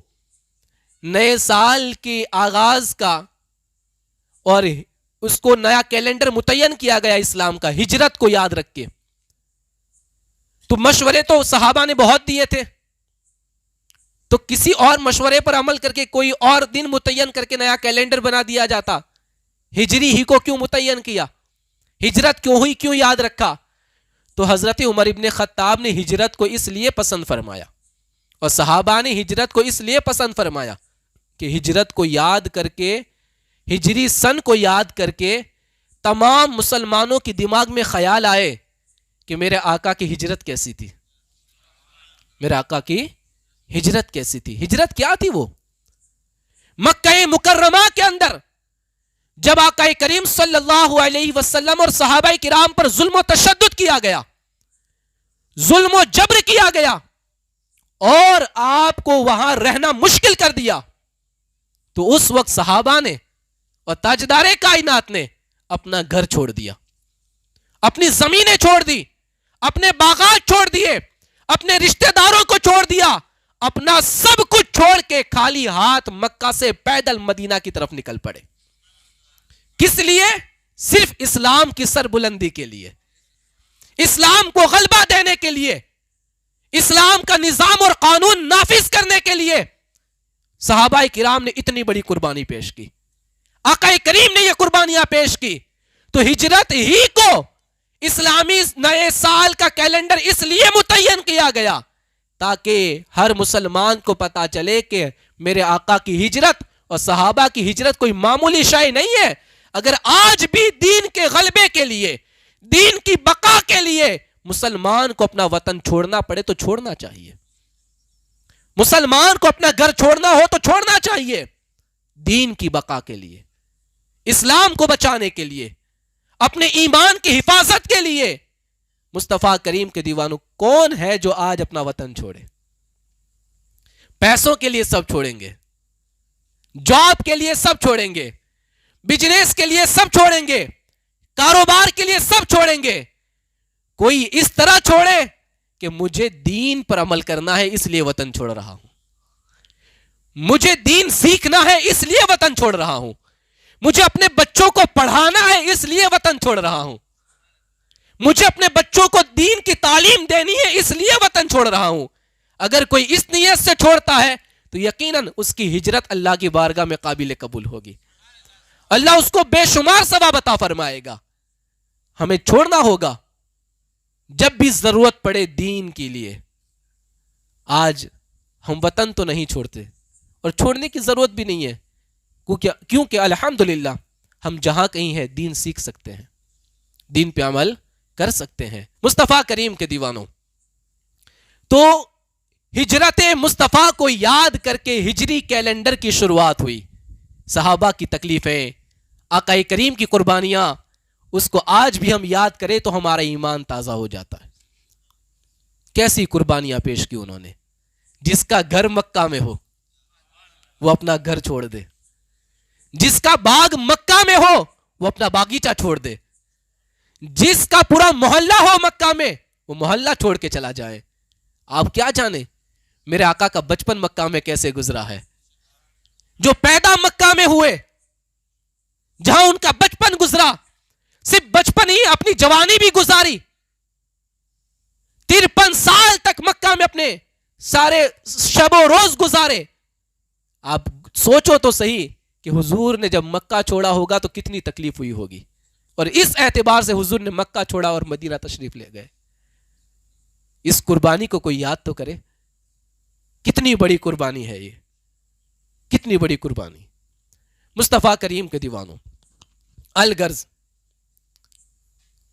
نئے سال کے آغاز کا، اور اس کو نیا کیلنڈر متعین کیا گیا اسلام کا ہجرت کو یاد رکھ کے۔ تو مشورے تو صحابہ نے بہت دیے تھے، تو کسی اور مشورے پر عمل کر کے کوئی اور دن متعین کر کے نیا کیلنڈر بنا دیا جاتا۔ ہجری ہی کو کیوں متعین کیا؟ ہجرت کیوں ہوئی، کیوں یاد رکھا؟ تو حضرت عمر ابن خطاب نے ہجرت کو اس لیے پسند فرمایا، اور صحابہ نے ہجرت کو اس لیے پسند فرمایا کہ ہجرت کو یاد کر کے، ہجری سن کو یاد کر کے تمام مسلمانوں کی دماغ میں خیال آئے کہ میرے آقا کی ہجرت کیسی تھی، میرے آقا کی ہجرت کیسی تھی۔ ہجرت کیا تھی؟ وہ مکہ مکرمہ کے اندر جب آقا کریم صلی اللہ علیہ وسلم اور صحابہ کرام پر ظلم و تشدد کیا گیا، ظلم و جبر کیا گیا، اور آپ کو وہاں رہنا مشکل کر دیا، تو اس وقت صحابہ نے اور تاجدار کائنات نے اپنا گھر چھوڑ دیا، اپنی زمینیں چھوڑ دی، اپنے باغات چھوڑ دیے، اپنے رشتہ داروں کو چھوڑ دیا، اپنا سب کچھ چھوڑ کے خالی ہاتھ مکہ سے پیدل مدینہ کی طرف نکل پڑے۔ کس لیے؟ صرف اسلام کی سربلندی کے لیے، اسلام کو غلبہ دینے کے لیے، اسلام کا نظام اور قانون نافذ کرنے کے لیے صحابہ کرام نے اتنی بڑی قربانی پیش کی، آقا کریم نے یہ قربانیاں پیش کی۔ تو ہجرت ہی کو اسلامی نئے سال کا کیلنڈر اس لیے متعین کیا گیا تاکہ ہر مسلمان کو پتا چلے کہ میرے آقا کی ہجرت اور صحابہ کی ہجرت کوئی معمولی شے نہیں ہے۔ اگر آج بھی دین کے غلبے کے لیے، دین کی بقا کے لیے مسلمان کو اپنا وطن چھوڑنا پڑے تو چھوڑنا چاہیے، مسلمان کو اپنا گھر چھوڑنا ہو تو چھوڑنا چاہیے، دین کی بقا کے لیے، اسلام کو بچانے کے لیے، اپنے ایمان کی حفاظت کے لیے۔ مصطفیٰ کریم کے دیوانوں، کون ہے جو آج اپنا وطن چھوڑے؟ پیسوں کے لیے سب چھوڑیں گے، جاب کے لیے سب چھوڑیں گے، بزنس کے لیے سب چھوڑیں گے، کاروبار کے لیے سب چھوڑیں گے۔ کوئی اس طرح چھوڑے کہ مجھے دین پر عمل کرنا ہے اس لیے وطن چھوڑ رہا ہوں، مجھے دین سیکھنا ہے اس لیے وطن چھوڑ رہا ہوں، مجھے اپنے بچوں کو پڑھانا ہے اس لیے وطن چھوڑ رہا ہوں، مجھے اپنے بچوں کو دین کی تعلیم دینی ہے اس لیے وطن چھوڑ رہا ہوں۔ اگر کوئی اس نیت سے چھوڑتا ہے تو یقیناً اس کی ہجرت اللہ کی بارگاہ میں قابل قبول ہوگی، اللہ اس کو بے شمار ثواب عطا فرمائے گا۔ ہمیں چھوڑنا ہوگا جب بھی ضرورت پڑے دین کے لیے۔ آج ہم وطن تو نہیں چھوڑتے اور چھوڑنے کی ضرورت بھی نہیں ہے، کیونکہ الحمدللہ ہم جہاں کہیں ہیں دین سیکھ سکتے ہیں، دین پہ عمل کر سکتے ہیں۔ مصطفیٰ کریم کے دیوانوں، تو ہجرت مصطفیٰ کو یاد کر کے ہجری کیلنڈر کی شروعات ہوئی۔ صحابہ کی تکلیفیں، آقا کریم کی قربانیاں، اس کو آج بھی ہم یاد کریں تو ہمارا ایمان تازہ ہو جاتا ہے۔ کیسی قربانیاں پیش کی انہوں نے۔ جس کا گھر مکہ میں ہو وہ اپنا گھر چھوڑ دے، جس کا باغ مکہ میں ہو وہ اپنا باغیچہ چھوڑ دے، جس کا پورا محلہ ہو مکہ میں وہ محلہ چھوڑ کے چلا جائے۔ آپ کیا جانے میرے آقا کا بچپن مکہ میں کیسے گزرا ہے، جو پیدا مکہ میں ہوئے، جہاں ان کا بچپن گزرا، صرف بچپن ہی، اپنی جوانی بھی گزاری، 53 سال تک مکہ میں اپنے سارے شب و روز گزارے۔ آپ سوچو تو صحیح کہ حضور نے جب مکہ چھوڑا ہوگا تو کتنی تکلیف ہوئی ہوگی، اور اس اعتبار سے حضور نے مکہ چھوڑا اور مدینہ تشریف لے گئے۔ اس قربانی کو کوئی یاد تو کرے، کتنی بڑی قربانی ہے یہ، کتنی بڑی قربانی۔ مصطفیٰ کریم کے دیوانوں، الغرض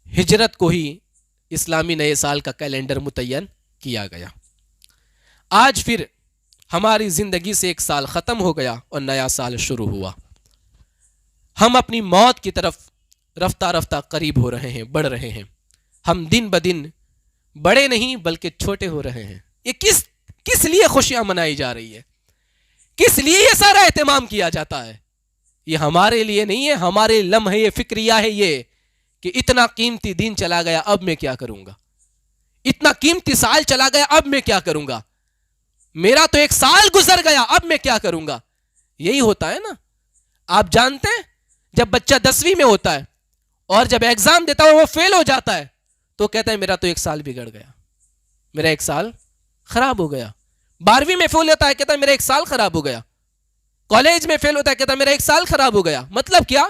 ہجرت کو ہی اسلامی نئے سال کا کیلنڈر متعین کیا گیا۔ آج پھر ہماری زندگی سے ایک سال ختم ہو گیا اور نیا سال شروع ہوا۔ ہم اپنی موت کی طرف رفتہ رفتہ قریب ہو رہے ہیں، بڑھ رہے ہیں۔ ہم دن بدن بڑے نہیں بلکہ چھوٹے ہو رہے ہیں۔ یہ کس لیے خوشیاں منائی جا رہی ہے؟ کس لیے یہ سارا اہتمام کیا جاتا ہے؟ یہ ہمارے لیے نہیں ہے، ہمارے لمحے فکریہ ہے یہ کہ اتنا قیمتی دن چلا گیا، اب میں کیا کروں گا؟ اتنا قیمتی سال چلا گیا، اب میں کیا کروں گا؟ میرا تو ایک سال گزر گیا، اب میں کیا کروں گا؟ یہی ہوتا ہے نا. آپ جانتے ہیں جب بچہ 10ویں میں ہوتا ہے اور جب ایگزام دیتا ہے وہ فیل ہو جاتا ہے تو کہتا ہے میرا تو ایک سال بگڑ گیا، میرا ایک سال خراب ہو گیا. 12ویں میں فیل ہوتا ہے کہتا ہے میرا ایک سال خراب ہو گیا. کالج میں فیل ہوتا ہے کہتا ہے میرا ایک سال خراب ہو گیا. مطلب کیا؟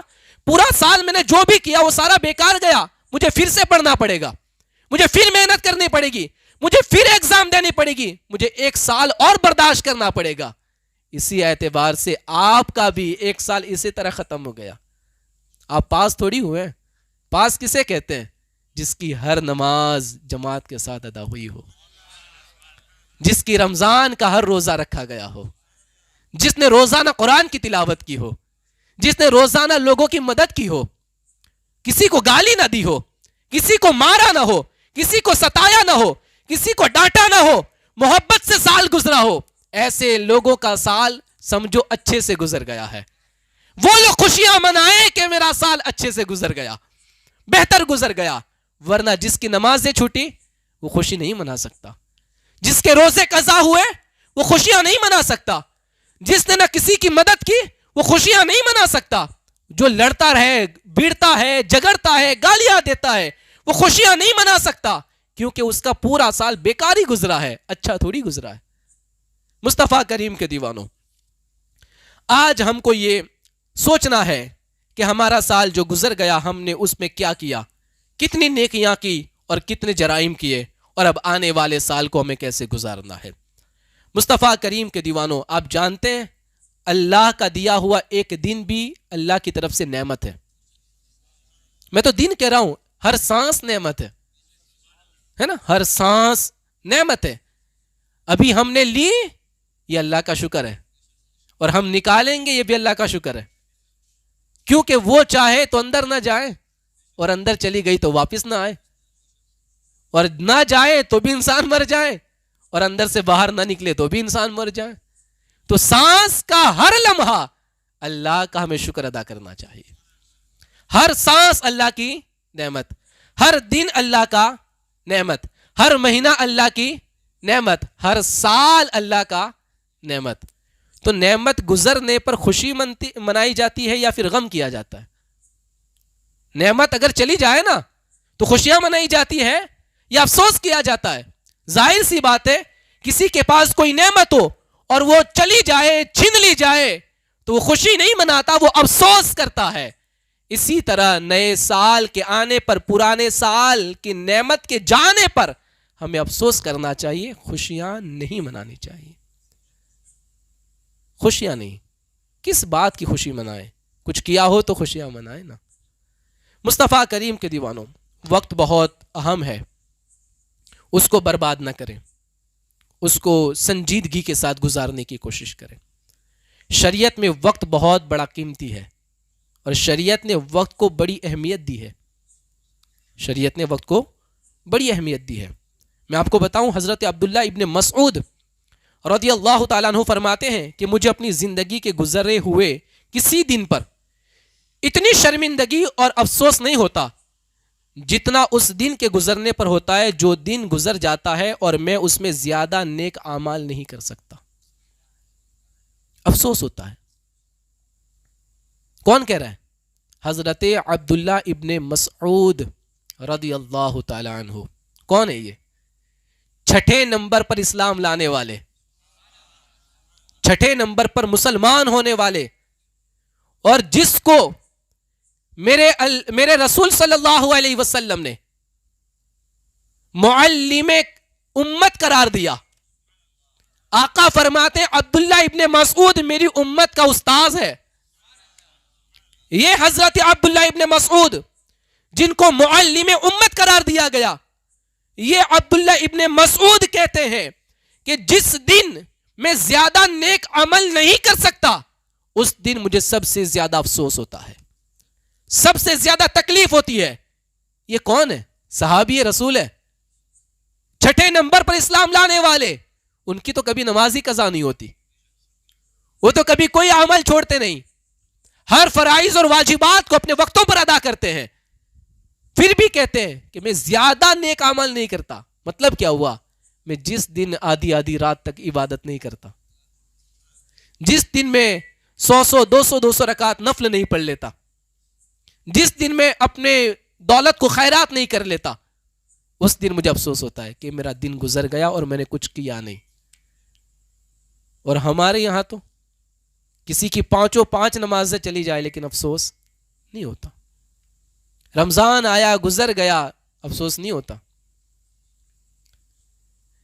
پورا سال میں نے جو بھی کیا وہ سارا بیکار گیا، مجھے پھر سے پڑھنا پڑے گا، مجھے پھر محنت کرنی پڑے گی، مجھے پھر ایگزام دینی پڑے گی، مجھے ایک سال اور برداشت کرنا پڑے گا. اسی اعتبار سے آپ کا بھی ایک سال اسی طرح ختم ہو گیا. آپ پاس تھوڑی ہوئے. پاس کسے کہتے ہیں؟ جس کی ہر نماز جماعت کے ساتھ ادا ہوئی ہو، جس کی رمضان کا ہر روزہ رکھا گیا ہو، جس نے روزانہ قرآن کی تلاوت کی ہو، جس نے روزانہ لوگوں کی مدد کی ہو، کسی کو گالی نہ دی ہو، کسی کو مارا نہ ہو، کسی کو ستایا نہ ہو، کسی کو ڈانٹا نہ ہو، محبت سے سال گزرا ہو. ایسے لوگوں کا سال سمجھو اچھے سے گزر گیا ہے. وہ لوگ خوشیاں منائیں کہ میرا سال اچھے سے گزر گیا، بہتر گزر گیا. ورنہ جس کی نمازیں چھوٹی وہ خوشی نہیں منا سکتا، جس کے روزے قضا ہوئے وہ خوشیاں نہیں منا سکتا، جس نے نہ کسی کی مدد کی وہ خوشیاں نہیں منا سکتا، جو لڑتا رہے، بھیڑتا ہے، جگڑتا ہے، گالیاں دیتا ہے، وہ خوشیاں نہیں منا سکتا، کیونکہ اس کا پورا سال بیکار ہی گزرا ہے، اچھا تھوڑی گزرا ہے. مصطفیٰ کریم کے دیوانوں، آج ہم کو یہ سوچنا ہے کہ ہمارا سال جو گزر گیا ہم نے اس میں کیا کیا، کتنی نیکیاں کی اور کتنے جرائم کیے، اور اب آنے والے سال کو ہمیں کیسے گزارنا ہے. مصطفیٰ کریم کے دیوانوں، آپ جانتے ہیں اللہ کا دیا ہوا ایک دن بھی اللہ کی طرف سے نعمت ہے. میں تو دن کہہ رہا ہوں، ہر سانس نعمت ہے نا، ہر سانس نعمت ہے. ابھی ہم نے لی، یہ اللہ کا شکر ہے، اور ہم نکالیں گے، یہ بھی اللہ کا شکر ہے. کیونکہ وہ چاہے تو اندر نہ جائے، اور اندر چلی گئی تو واپس نہ آئے، اور نہ جائے تو بھی انسان مر جائے، اور اندر سے باہر نہ نکلے تو بھی انسان مر جائے. تو سانس کا ہر لمحہ اللہ کا ہمیں شکر ادا کرنا چاہیے. ہر سانس اللہ کی نعمت، ہر دن اللہ کا نعمت، ہر مہینہ اللہ کی نعمت، ہر سال اللہ کا نعمت. تو نعمت گزرنے پر خوشی منائی جاتی ہے یا پھر غم کیا جاتا ہے؟ نعمت اگر چلی جائے نا تو خوشیاں منائی جاتی ہے یا افسوس کیا جاتا ہے؟ ظاہر سی بات ہے، کسی کے پاس کوئی نعمت ہو اور وہ چلی جائے، چھین لی جائے تو وہ خوشی نہیں مناتا، وہ افسوس کرتا ہے. اسی طرح نئے سال کے آنے پر، پرانے سال کی نعمت کے جانے پر ہمیں افسوس کرنا چاہیے، خوشیاں نہیں منانی چاہیے. خوشیاں نہیں، کس بات کی خوشی منائیں؟ کچھ کیا ہو تو خوشیاں منائیں نا. مصطفیٰ کریم کے دیوانوں، وقت بہت اہم ہے، اس کو برباد نہ کریں، اس کو سنجیدگی کے ساتھ گزارنے کی کوشش کریں. شریعت میں وقت بہت بڑا قیمتی ہے، اور شریعت نے وقت کو بڑی اہمیت دی ہے. شریعت نے وقت کو بڑی اہمیت دی ہے. میں آپ کو بتاؤں، حضرت عبداللہ ابن مسعود رضی اللہ تعالیٰ عنہ فرماتے ہیں کہ مجھے اپنی زندگی کے گزرے ہوئے کسی دن پر اتنی شرمندگی اور افسوس نہیں ہوتا جتنا اس دن کے گزرنے پر ہوتا ہے جو دن گزر جاتا ہے اور میں اس میں زیادہ نیک اعمال نہیں کر سکتا. افسوس ہوتا ہے. کون کہہ رہا ہے؟ حضرت عبداللہ ابن مسعود رضی اللہ تعالی عنہ. کون ہے یہ؟ 6 نمبر پر اسلام لانے والے، 6 نمبر پر مسلمان ہونے والے، اور جس کو میرے رسول صلی اللہ علیہ وسلم نے معلم امت قرار دیا. آقا فرماتے ہیں عبداللہ ابن مسعود میری امت کا استاذ ہے. یہ حضرت عبداللہ ابن مسعود جن کو معلم امت قرار دیا گیا، یہ عبداللہ ابن مسعود کہتے ہیں کہ جس دن میں زیادہ نیک عمل نہیں کر سکتا اس دن مجھے سب سے زیادہ افسوس ہوتا ہے، سب سے زیادہ تکلیف ہوتی ہے. یہ کون ہے؟ صحابی رسول ہے، 6 نمبر پر اسلام لانے والے. ان کی تو کبھی نماز ہی قضا نہیں ہوتی، وہ تو کبھی کوئی عمل چھوڑتے نہیں، ہر فرائض اور واجبات کو اپنے وقتوں پر ادا کرتے ہیں، پھر بھی کہتے ہیں کہ میں زیادہ نیک عمل نہیں کرتا۔ مطلب کیا ہوا؟ میں جس دن آدھی رات تک عبادت نہیں کرتا، جس دن میں 100 رکعت نفل نہیں پڑھ لیتا، جس دن میں اپنے دولت کو خیرات نہیں کر لیتا، اس دن مجھے افسوس ہوتا ہے کہ میرا دن گزر گیا اور میں نے کچھ کیا نہیں۔ اور ہمارے یہاں تو کسی کی 5 نمازیں چلی جائے لیکن افسوس نہیں ہوتا، رمضان آیا گزر گیا افسوس نہیں ہوتا،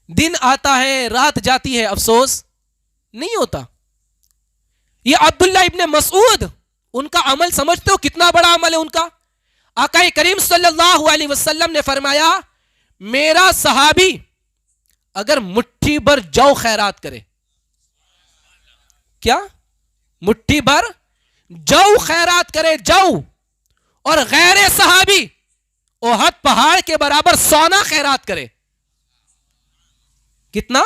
دن آتا ہے رات جاتی ہے افسوس نہیں ہوتا۔ یہ عبداللہ ابن مسعود، ان کا عمل سمجھتے ہو کتنا بڑا عمل ہے ان کا؟ آقا کریم صلی اللہ علیہ وسلم نے فرمایا میرا صحابی اگر مٹھی بھر جو خیرات کرے، کیا مٹھی بھر جو خیرات کرے، جو، اور غیر صحابی احد پہاڑ کے برابر سونا خیرات کرے، کتنا؟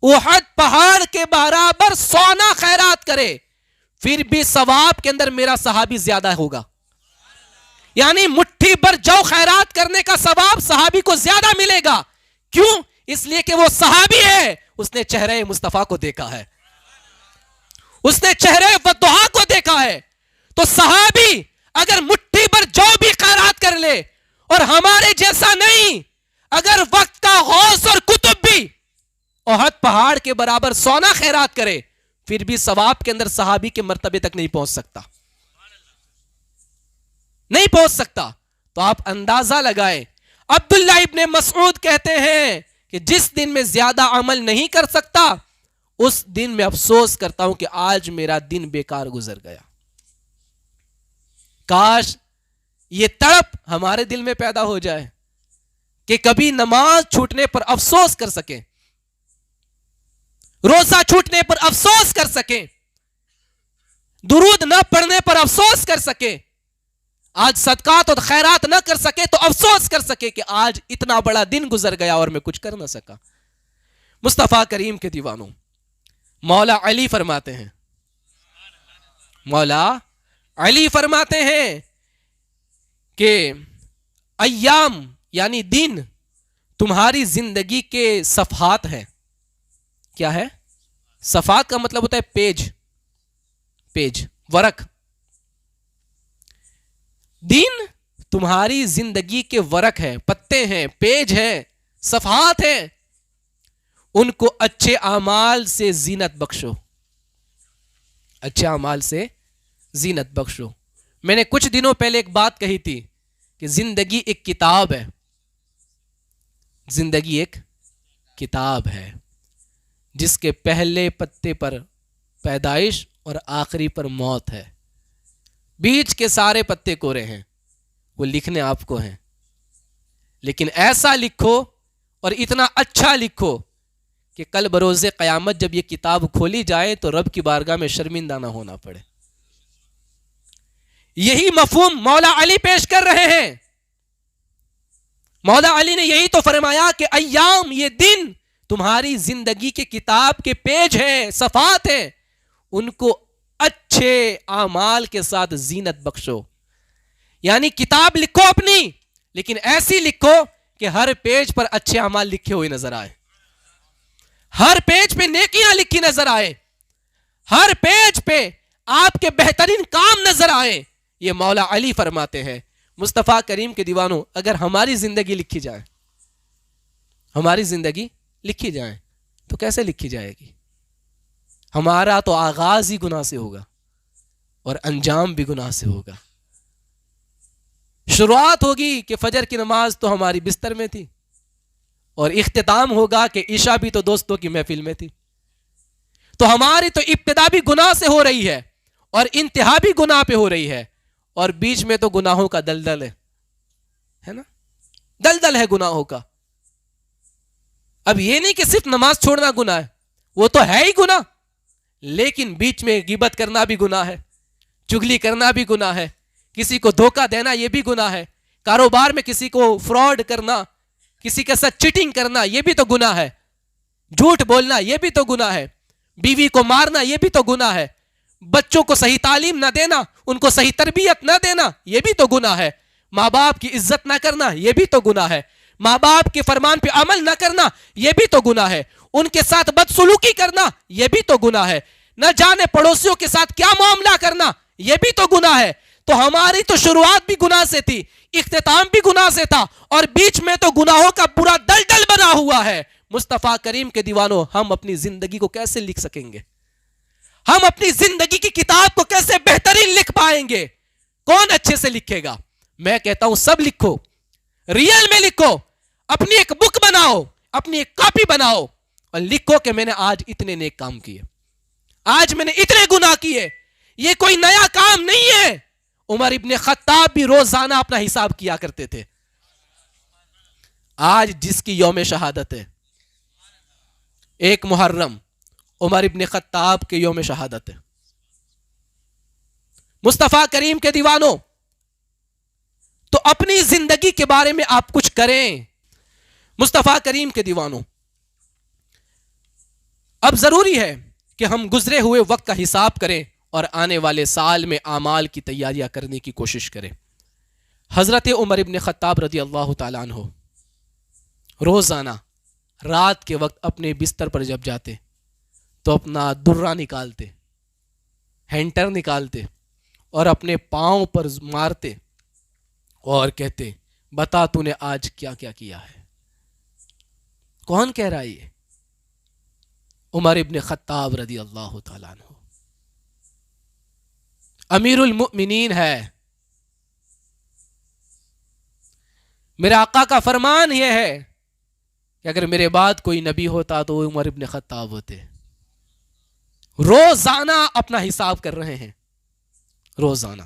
احد پہاڑ کے برابر سونا خیرات کرے، پھر بھی ثواب کے اندر میرا صحابی زیادہ ہوگا۔ یعنی مٹھی بھر جو خیرات کرنے کا ثواب صحابی کو زیادہ ملے گا۔ کیوں؟ اس لیے کہ وہ صحابی ہے، اس نے چہرے مصطفیٰ کو دیکھا ہے، اس نے چہرے والضحیٰ کو دیکھا ہے۔ تو صحابی اگر مٹھی بھر جو بھی خیرات کر لے، اور ہمارے جیسا نہیں، اگر وقت کا غوث اور کتب بھی احد پہاڑ کے برابر سونا خیرات کرے، پھر بھی ثواب کے اندر صحابی کے مرتبے تک نہیں پہنچ سکتا، نہیں پہنچ سکتا۔ تو آپ اندازہ لگائیں، عبداللہ ابن مسعود کہتے ہیں کہ جس دن میں زیادہ عمل نہیں کر سکتا، اس دن میں افسوس کرتا ہوں کہ آج میرا دن بیکار گزر گیا۔ کاش یہ تڑپ ہمارے دل میں پیدا ہو جائے کہ کبھی نماز چھوٹنے پر افسوس کر سکیں، روزہ چھوٹنے پر افسوس کر سکیں، درود نہ پڑھنے پر افسوس کر سکیں، آج صدقات اور خیرات نہ کر سکے تو افسوس کر سکے کہ آج اتنا بڑا دن گزر گیا اور میں کچھ کر نہ سکا۔ مصطفیٰ کریم کے دیوانوں، مولا علی فرماتے ہیں، مولا علی فرماتے ہیں کہ ایام یعنی دن تمہاری زندگی کے صفحات ہیں۔ کیا ہے؟ صفحات کا مطلب ہوتا ہے پیج، ورق۔ دن تمہاری زندگی کے ورق ہے، پتے ہیں، پیج ہیں، صفحات ہیں، ان کو اچھے اعمال سے زینت بخشو، اچھے اعمال سے زینت بخشو۔ میں نے کچھ دنوں پہلے ایک بات کہی تھی کہ زندگی ایک کتاب ہے، زندگی ایک کتاب ہے جس کے پہلے پتے پر پیدائش اور آخری پر موت ہے، بیچ کے سارے پتے کورے ہیں، وہ لکھنے آپ کو ہیں، لیکن ایسا لکھو اور اتنا اچھا لکھو کہ کل بروز قیامت جب یہ کتاب کھولی جائے تو رب کی بارگاہ میں شرمندہ نہ ہونا پڑے۔ یہی مفہوم مولا علی پیش کر رہے ہیں۔ مولا علی نے یہی تو فرمایا کہ ایام، یہ دن تمہاری زندگی کے کتاب کے پیج ہیں، صفحات ہیں، ان کو اچھے اعمال کے ساتھ زینت بخشو۔ یعنی کتاب لکھو اپنی، لیکن ایسی لکھو کہ ہر پیج پر اچھے اعمال لکھے ہوئے نظر آئے، ہر پیج پہ نیکیاں لکھی نظر آئے، ہر پیج پہ آپ کے بہترین کام نظر آئے۔ یہ مولا علی فرماتے ہیں۔ مصطفیٰ کریم کے دیوانوں، اگر ہماری زندگی لکھی جائے، ہماری زندگی لکھی جائے تو کیسے لکھی جائے گی؟ ہمارا تو آغاز ہی گناہ سے ہوگا اور انجام بھی گناہ سے ہوگا۔ شروعات ہوگی کہ فجر کی نماز تو ہماری بستر میں تھی، اور اختتام ہوگا کہ عشاء بھی تو دوستوں کی محفل میں تھی۔ تو ہماری تو ابتدا بھی گناہ سے ہو رہی ہے اور انتہا بھی گناہ پہ ہو رہی ہے، اور بیچ میں تو گناہوں کا دلدل ہے نا، دلدل ہے گناہوں کا۔ اب یہ نہیں کہ صرف نماز چھوڑنا گناہ ہے، وہ تو ہے ہی گناہ، لیکن بیچ میں غیبت کرنا بھی گناہ ہے، چغلی کرنا بھی گناہ ہے، کسی کو دھوکہ دینا یہ بھی گناہ ہے، کاروبار میں کسی کو فراڈ کرنا، کسی کے ساتھ چیٹنگ کرنا یہ بھی تو گناہ ہے، جھوٹ بولنا یہ بھی تو گناہ ہے۔ بیوی کو مارنا یہ بھی تو گناہ ہے، بچوں کو صحیح تعلیم نہ دینا، ان کو صحیح تربیت نہ دینا یہ بھی تو گناہ ہے، ماں باپ کی عزت نہ کرنا یہ بھی تو گناہ ہے، ماں باپ کے فرمان پہ عمل نہ کرنا یہ بھی تو گناہ ہے، ان کے ساتھ بدسلوکی کرنا یہ بھی تو گناہ ہے، نہ جانے پڑوسیوں کے ساتھ کیا معاملہ کرنا یہ بھی تو گناہ ہے۔ تو ہماری تو شروعات بھی گناہ سے تھی، اختتام بھی گناہ سے تھا، اور بیچ میں تو گناہوں کا پورا دلدل بنا ہوا ہے۔ مصطفیٰ کریم کے دیوانوں، ہم اپنی زندگی کو کیسے لکھ سکیں گے؟ ہم اپنی زندگی کی کتاب کو کیسے بہترین لکھ پائیں گے؟ کون اچھے سے لکھے گا؟ میں کہتا ہوں سب لکھو، ریئل میں لکھو، اپنی ایک بک بناؤ، اپنی ایک کاپی بناؤ، اور لکھو کہ میں نے آج اتنے نیک کام کیے، آج میں نے اتنے گناہ کیے۔ یہ کوئی نیا کام نہیں ہے۔ عمر ابن خطاب بھی روزانہ اپنا حساب کیا کرتے تھے۔ آج جس کی یوم شہادت ہے 1 محرم، عمر ابن خطاب کے یوم شہادت ہے۔ مصطفیٰ کریم کے دیوانوں، تو اپنی زندگی کے بارے میں آپ کچھ کریں۔ مصطفیٰ کریم کے دیوانوں، اب ضروری ہے کہ ہم گزرے ہوئے وقت کا حساب کریں اور آنے والے سال میں اعمال کی تیاریاں کرنے کی کوشش کریں۔ حضرت عمر ابن خطاب رضی اللہ تعالیٰ عنہ روزانہ رات کے وقت اپنے بستر پر جب جاتے تو اپنا درہ نکالتے، ہینٹر نکالتے اور اپنے پاؤں پر مارتے اور کہتے، بتا تو نے آج کیا کیا کیا ہے؟ کون کہہ رہا ہے یہ؟ عمر ابن خطاب رضی اللہ تعالیٰ عنہ، امیر المؤمنین ہے۔ میرے آقا کا فرمان یہ ہے کہ اگر میرے بعد کوئی نبی ہوتا تو وہ عمر ابن خطاب ہوتے۔ روزانہ اپنا حساب کر رہے ہیں، روزانہ۔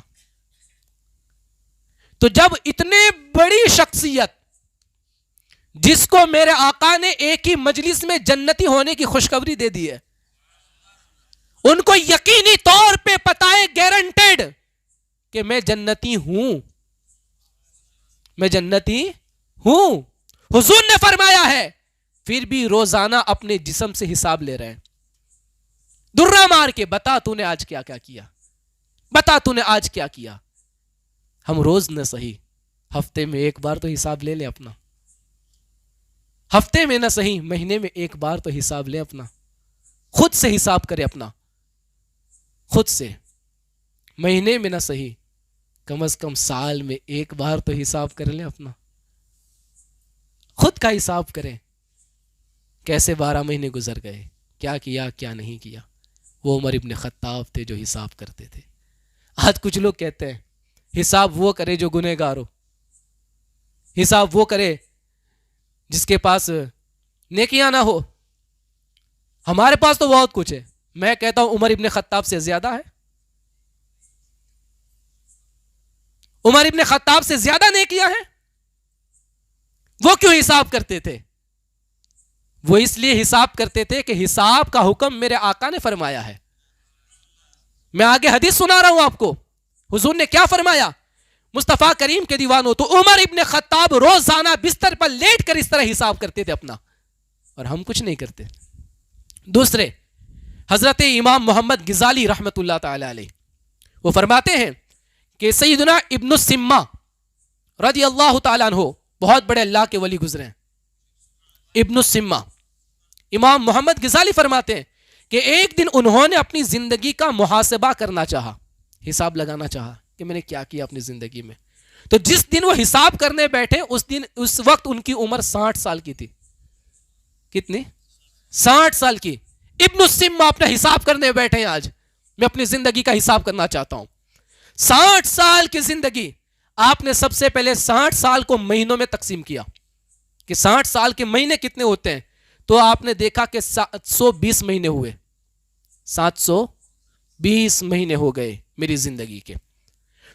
تو جب اتنے بڑی شخصیت جس کو میرے آقا نے ایک ہی مجلس میں جنتی ہونے کی خوشخبری دے دی ہے، ان کو یقینی طور پہ پتہ ہے، گارنٹیڈ، کہ میں جنتی ہوں، میں جنتی ہوں۔ حضور نے فرمایا ہے، پھر بھی روزانہ اپنے جسم سے حساب لے رہے ہیں، درہ مار کے، بتا تو نے آج کیا کیا کیا، بتا تو نے آج کیا کیا۔ ہم روز نہ صحیح ہفتے میں ایک بار تو حساب لے لیں اپنا، ہفتے میں نہ صحیح مہینے میں ایک بار تو حساب لیں اپنا، خود سے حساب کرے اپنا، خود سے۔ مہینے میں نہ صحیح کم از کم سال میں ایک بار تو حساب کر لیں اپنا، خود کا حساب کریں، کیسے 12 مہینے گزر گئے، کیا کیا کیا نہیں کیا۔ وہ عمر ابن خطاب تھے جو حساب کرتے تھے۔ آج کچھ لوگ کہتے ہیں حساب وہ کرے جو گنہگار ہو، حساب وہ کرے جس کے پاس نیکیاں نہ ہو۔ ہمارے پاس تو بہت کچھ ہے۔ میں کہتا ہوں عمر ابن خطاب سے زیادہ ہے، عمر ابن خطاب سے زیادہ نیکیاں ہیں۔ وہ کیوں حساب کرتے تھے؟ وہ اس لیے حساب کرتے تھے کہ حساب کا حکم میرے آقا نے فرمایا ہے۔ میں آگے حدیث سنا رہا ہوں آپ کو، حضور نے کیا فرمایا؟ مصطفیٰ کریم کے دیوانوں، تو عمر ابن خطاب روزانہ بستر پر لیٹ کر اس طرح حساب کرتے تھے اپنا، اور ہم کچھ نہیں کرتے۔ دوسرے، حضرت امام محمد غزالی رحمت اللہ تعالی علیہ، وہ فرماتے ہیں کہ سیدنا ابن السمہ رضی اللہ تعالیٰ عنہ بہت بڑے اللہ کے ولی گزرے ہیں۔ ابن السمہ، امام محمد غزالی فرماتے ہیں کہ ایک دن انہوں نے اپنی زندگی کا محاسبہ کرنا چاہا، حساب لگانا چاہا کہ میں نے کیا کیا اپنی زندگی میں۔ تو جس دن وہ حساب کرنے بیٹھے اس وقت ان کی عمر 60 سال کی تھی۔ کتنی؟ 60 سال کی۔ ابن السمہ اپنا حساب کرنے بیٹھے ہیں، آج میں اپنی زندگی کا حساب کرنا چاہتا ہوں۔ 60 سال کی زندگی، آپ نے سب سے پہلے 60 سال کو مہینوں میں تقسیم کیا کہ 60 سال کے مہینے کتنے ہوتے ہیں، تو آپ نے دیکھا کہ 720 مہینے ہوئے، 720 مہینے ہو گئے میری زندگی کے۔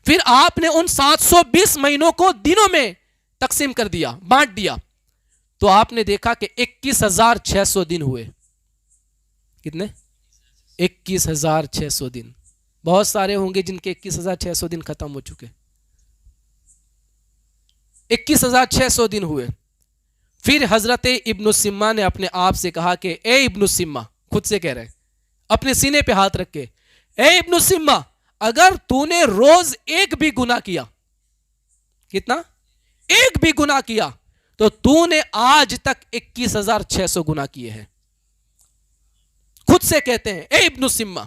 پھر آپ نے ان 720 مہینوں کو دنوں میں تقسیم کر دیا، بانٹ دیا، تو آپ نے دیکھا کہ 21,600 دن ہوئے۔ کتنے؟ 21,600 دن۔ بہت سارے ہوں گے جن کے 21,600 دن ختم ہو چکے۔ 21,600 دن ہوئے۔ پھر حضرت ابن السمہ نے اپنے آپ سے کہا کہ اے ابن السمہ، خود سے کہہ رہے ہیں اپنے سینے پہ ہاتھ رکھ کے، اے ابن السمہ، اگر تو نے روز ایک بھی گناہ کیا، کتنا؟ ایک بھی گناہ کیا، تو نے آج تک 21,600 گناہ کیے ہیں. خود سے کہتے ہیں اے ابن السمہ.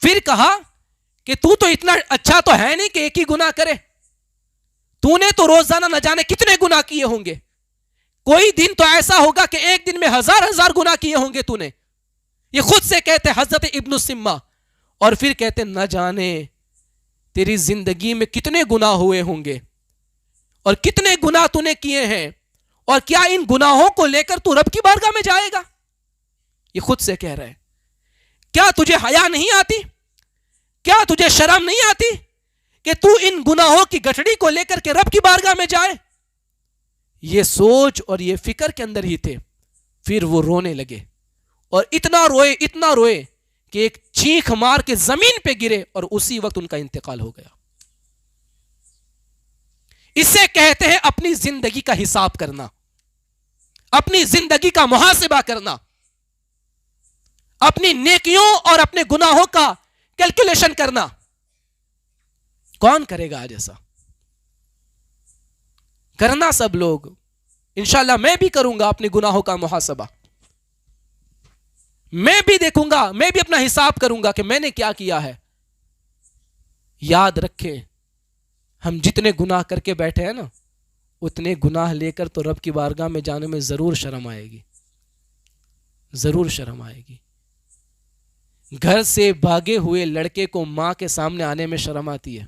پھر کہا کہ تو اتنا اچھا تو ہے نہیں کہ ایک ہی گناہ کرے، تو نے تو روزانہ نہ جانے کتنے گناہ کیے ہوں گے. کوئی دن تو ایسا ہوگا کہ ایک دن میں 1000 گناہ کیے ہوں گے تو نے. یہ خود سے کہتے حضرت ابن السمہ. اور پھر کہتے نہ جانے تیری زندگی میں کتنے گناہ ہوئے ہوں گے اور کتنے گناہ تو نے کیے ہیں، اور کیا ان گناہوں کو لے کر تو رب کی بارگاہ میں جائے گا؟ یہ خود سے کہہ رہے ہیں. کیا تجھے حیا نہیں آتی؟ کیا تجھے شرم نہیں آتی کہ تو ان گناہوں کی گٹھڑی کو لے کر کے رب کی بارگاہ میں جائے؟ یہ سوچ اور یہ فکر کے اندر ہی تھے. پھر وہ رونے لگے اور اتنا روئے کہ ایک چیخ مار کے زمین پہ گرے اور اسی وقت ان کا انتقال ہو گیا. اسے کہتے ہیں اپنی زندگی کا حساب کرنا، اپنی زندگی کا محاسبہ کرنا، اپنی نیکیوں اور اپنے گناہوں کا کیلکولیشن کرنا. کون کرے گا آج ایسا؟ کرنا سب لوگ. انشاءاللہ میں بھی کروں گا اپنے گناہوں کا محاسبہ. میں بھی دیکھوں گا، میں بھی اپنا حساب کروں گا کہ میں نے کیا کیا ہے. یاد رکھیں، ہم جتنے گناہ کر کے بیٹھے ہیں نا، اتنے گناہ لے کر تو رب کی بارگاہ میں جانے میں ضرور شرم آئے گی، ضرور شرم آئے گی. گھر سے بھاگے ہوئے لڑکے کو ماں کے سامنے آنے میں شرم آتی ہے.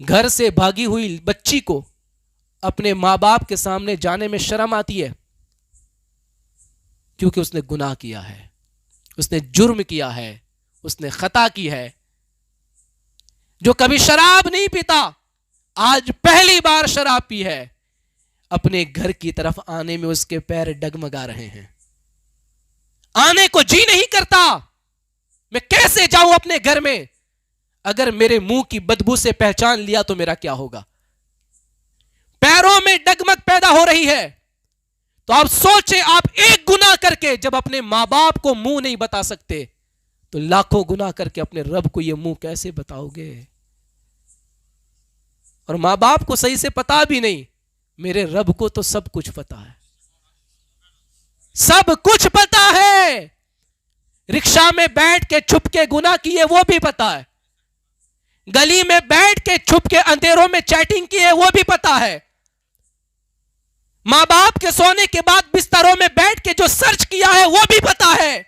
گھر سے بھاگی ہوئی بچی کو اپنے ماں باپ کے سامنے جانے میں شرم آتی ہے، کیونکہ اس نے گناہ کیا ہے، اس نے جرم کیا ہے، اس نے خطا کی ہے. جو کبھی شراب نہیں پیتا، آج پہلی بار شراب پی ہے، اپنے گھر کی طرف آنے میں اس کے پیر ڈگمگا رہے ہیں. آنے کو جی نہیں کرتا. میں کیسے جاؤں اپنے گھر میں؟ اگر میرے منہ کی بدبو سے پہچان لیا تو میرا کیا ہوگا؟ پیروں میں ڈگمگ پیدا ہو رہی ہے. تو آپ سوچیں، آپ ایک گناہ کر کے جب اپنے ماں باپ کو منہ نہیں بتا سکتے تو لاکھوں گناہ کر کے اپنے رب کو یہ منہ کیسے بتاؤ گے؟ اور ماں باپ کو صحیح سے پتا بھی نہیں، میرے رب کو تو سب کچھ پتا ہے، سب کچھ پتا ہے. رکشا میں بیٹھ کے چھپ کے گناہ کیے وہ بھی پتا ہے، گلی میں بیٹھ کے چھپ کے اندھیروں میں چیٹنگ کی ہے وہ بھی پتا ہے، ماں باپ کے سونے کے بعد بستروں میں بیٹھ کے جو سرچ کیا ہے وہ بھی پتا ہے،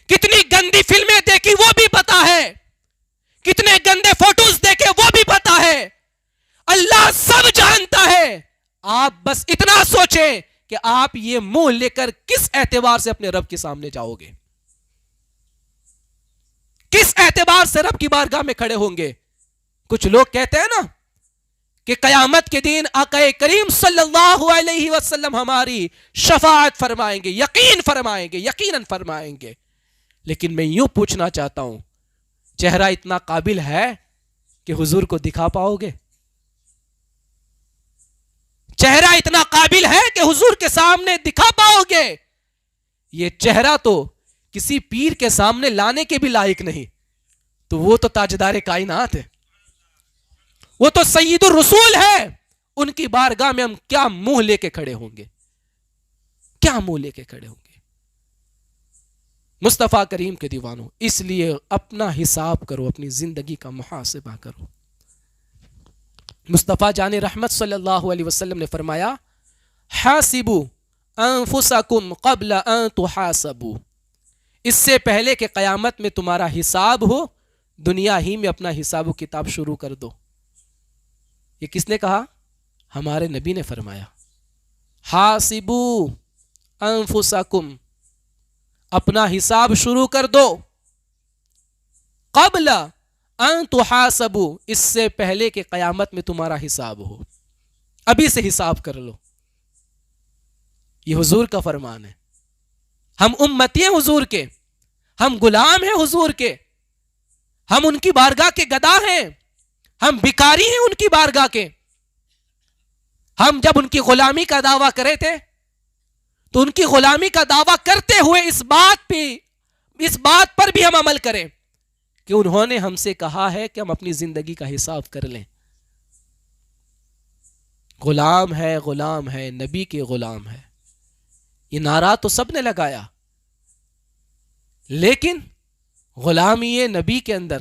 کتنی گندی فلمیں دیکھی وہ بھی پتا ہے، کتنے گندے فوٹوز دیکھے وہ بھی پتا ہے. اللہ سب جانتا ہے. آپ بس اتنا سوچیں کہ آپ یہ منہ لے کر کس اعتبار سے اپنے رب کے سامنے جاؤ گے، کس اعتبار سے رب کی بارگاہ میں کھڑے ہوں گے. کچھ لوگ کہتے ہیں نا کہ قیامت کے دن آقا کریم صلی اللہ علیہ وسلم ہماری شفاعت فرمائیں گے، یقین فرمائیں گے، یقیناً فرمائیں گے. لیکن میں یوں پوچھنا چاہتا ہوں، چہرہ اتنا قابل ہے کہ حضور کو دکھا پاؤ گے؟ چہرہ اتنا قابل ہے کہ حضور کے سامنے دکھا پاؤ گے؟ یہ چہرہ تو کسی پیر کے سامنے لانے کے بھی لائق نہیں. تو وہ تو تاجدار کائنات ہے، وہ تو سید الرسول ہے. ان کی بارگاہ میں ہم کیا منہ لے کے کھڑے ہوں گے؟ کیا منہ لے کے کھڑے ہوں گے؟ مصطفیٰ کریم کے دیوانوں، اس لیے اپنا حساب کرو، اپنی زندگی کا محاسبہ کرو. مصطفیٰ جان رحمت صلی اللہ علیہ وسلم نے فرمایا، حاسبوا انفسکم قبل ان تحاسبوا. اس سے پہلے کہ قیامت میں تمہارا حساب ہو، دنیا ہی میں اپنا حساب و کتاب شروع کر دو. یہ کس نے کہا؟ ہمارے نبی نے فرمایا، حاسبوا انفسکم، اپنا حساب شروع کر دو، قبل ان تحاسبوا، اس سے پہلے کہ قیامت میں تمہارا حساب ہو. ابھی سے حساب کر لو. یہ حضور کا فرمان ہے. ہم امتی ہیں حضور کے، ہم غلام ہیں حضور کے، ہم ان کی بارگاہ کے گدا ہیں، ہم بھکاری ہیں ان کی بارگاہ کے. ہم جب ان کی غلامی کا دعویٰ کرے تھے تو ان کی غلامی کا دعویٰ کرتے ہوئے اس بات پر بھی ہم عمل کریں کہ انہوں نے ہم سے کہا ہے کہ ہم اپنی زندگی کا حساب کر لیں. غلام ہے نبی کے غلام ہے. یہ نعرہ تو سب نے لگایا, لیکن غلامی نبی کے اندر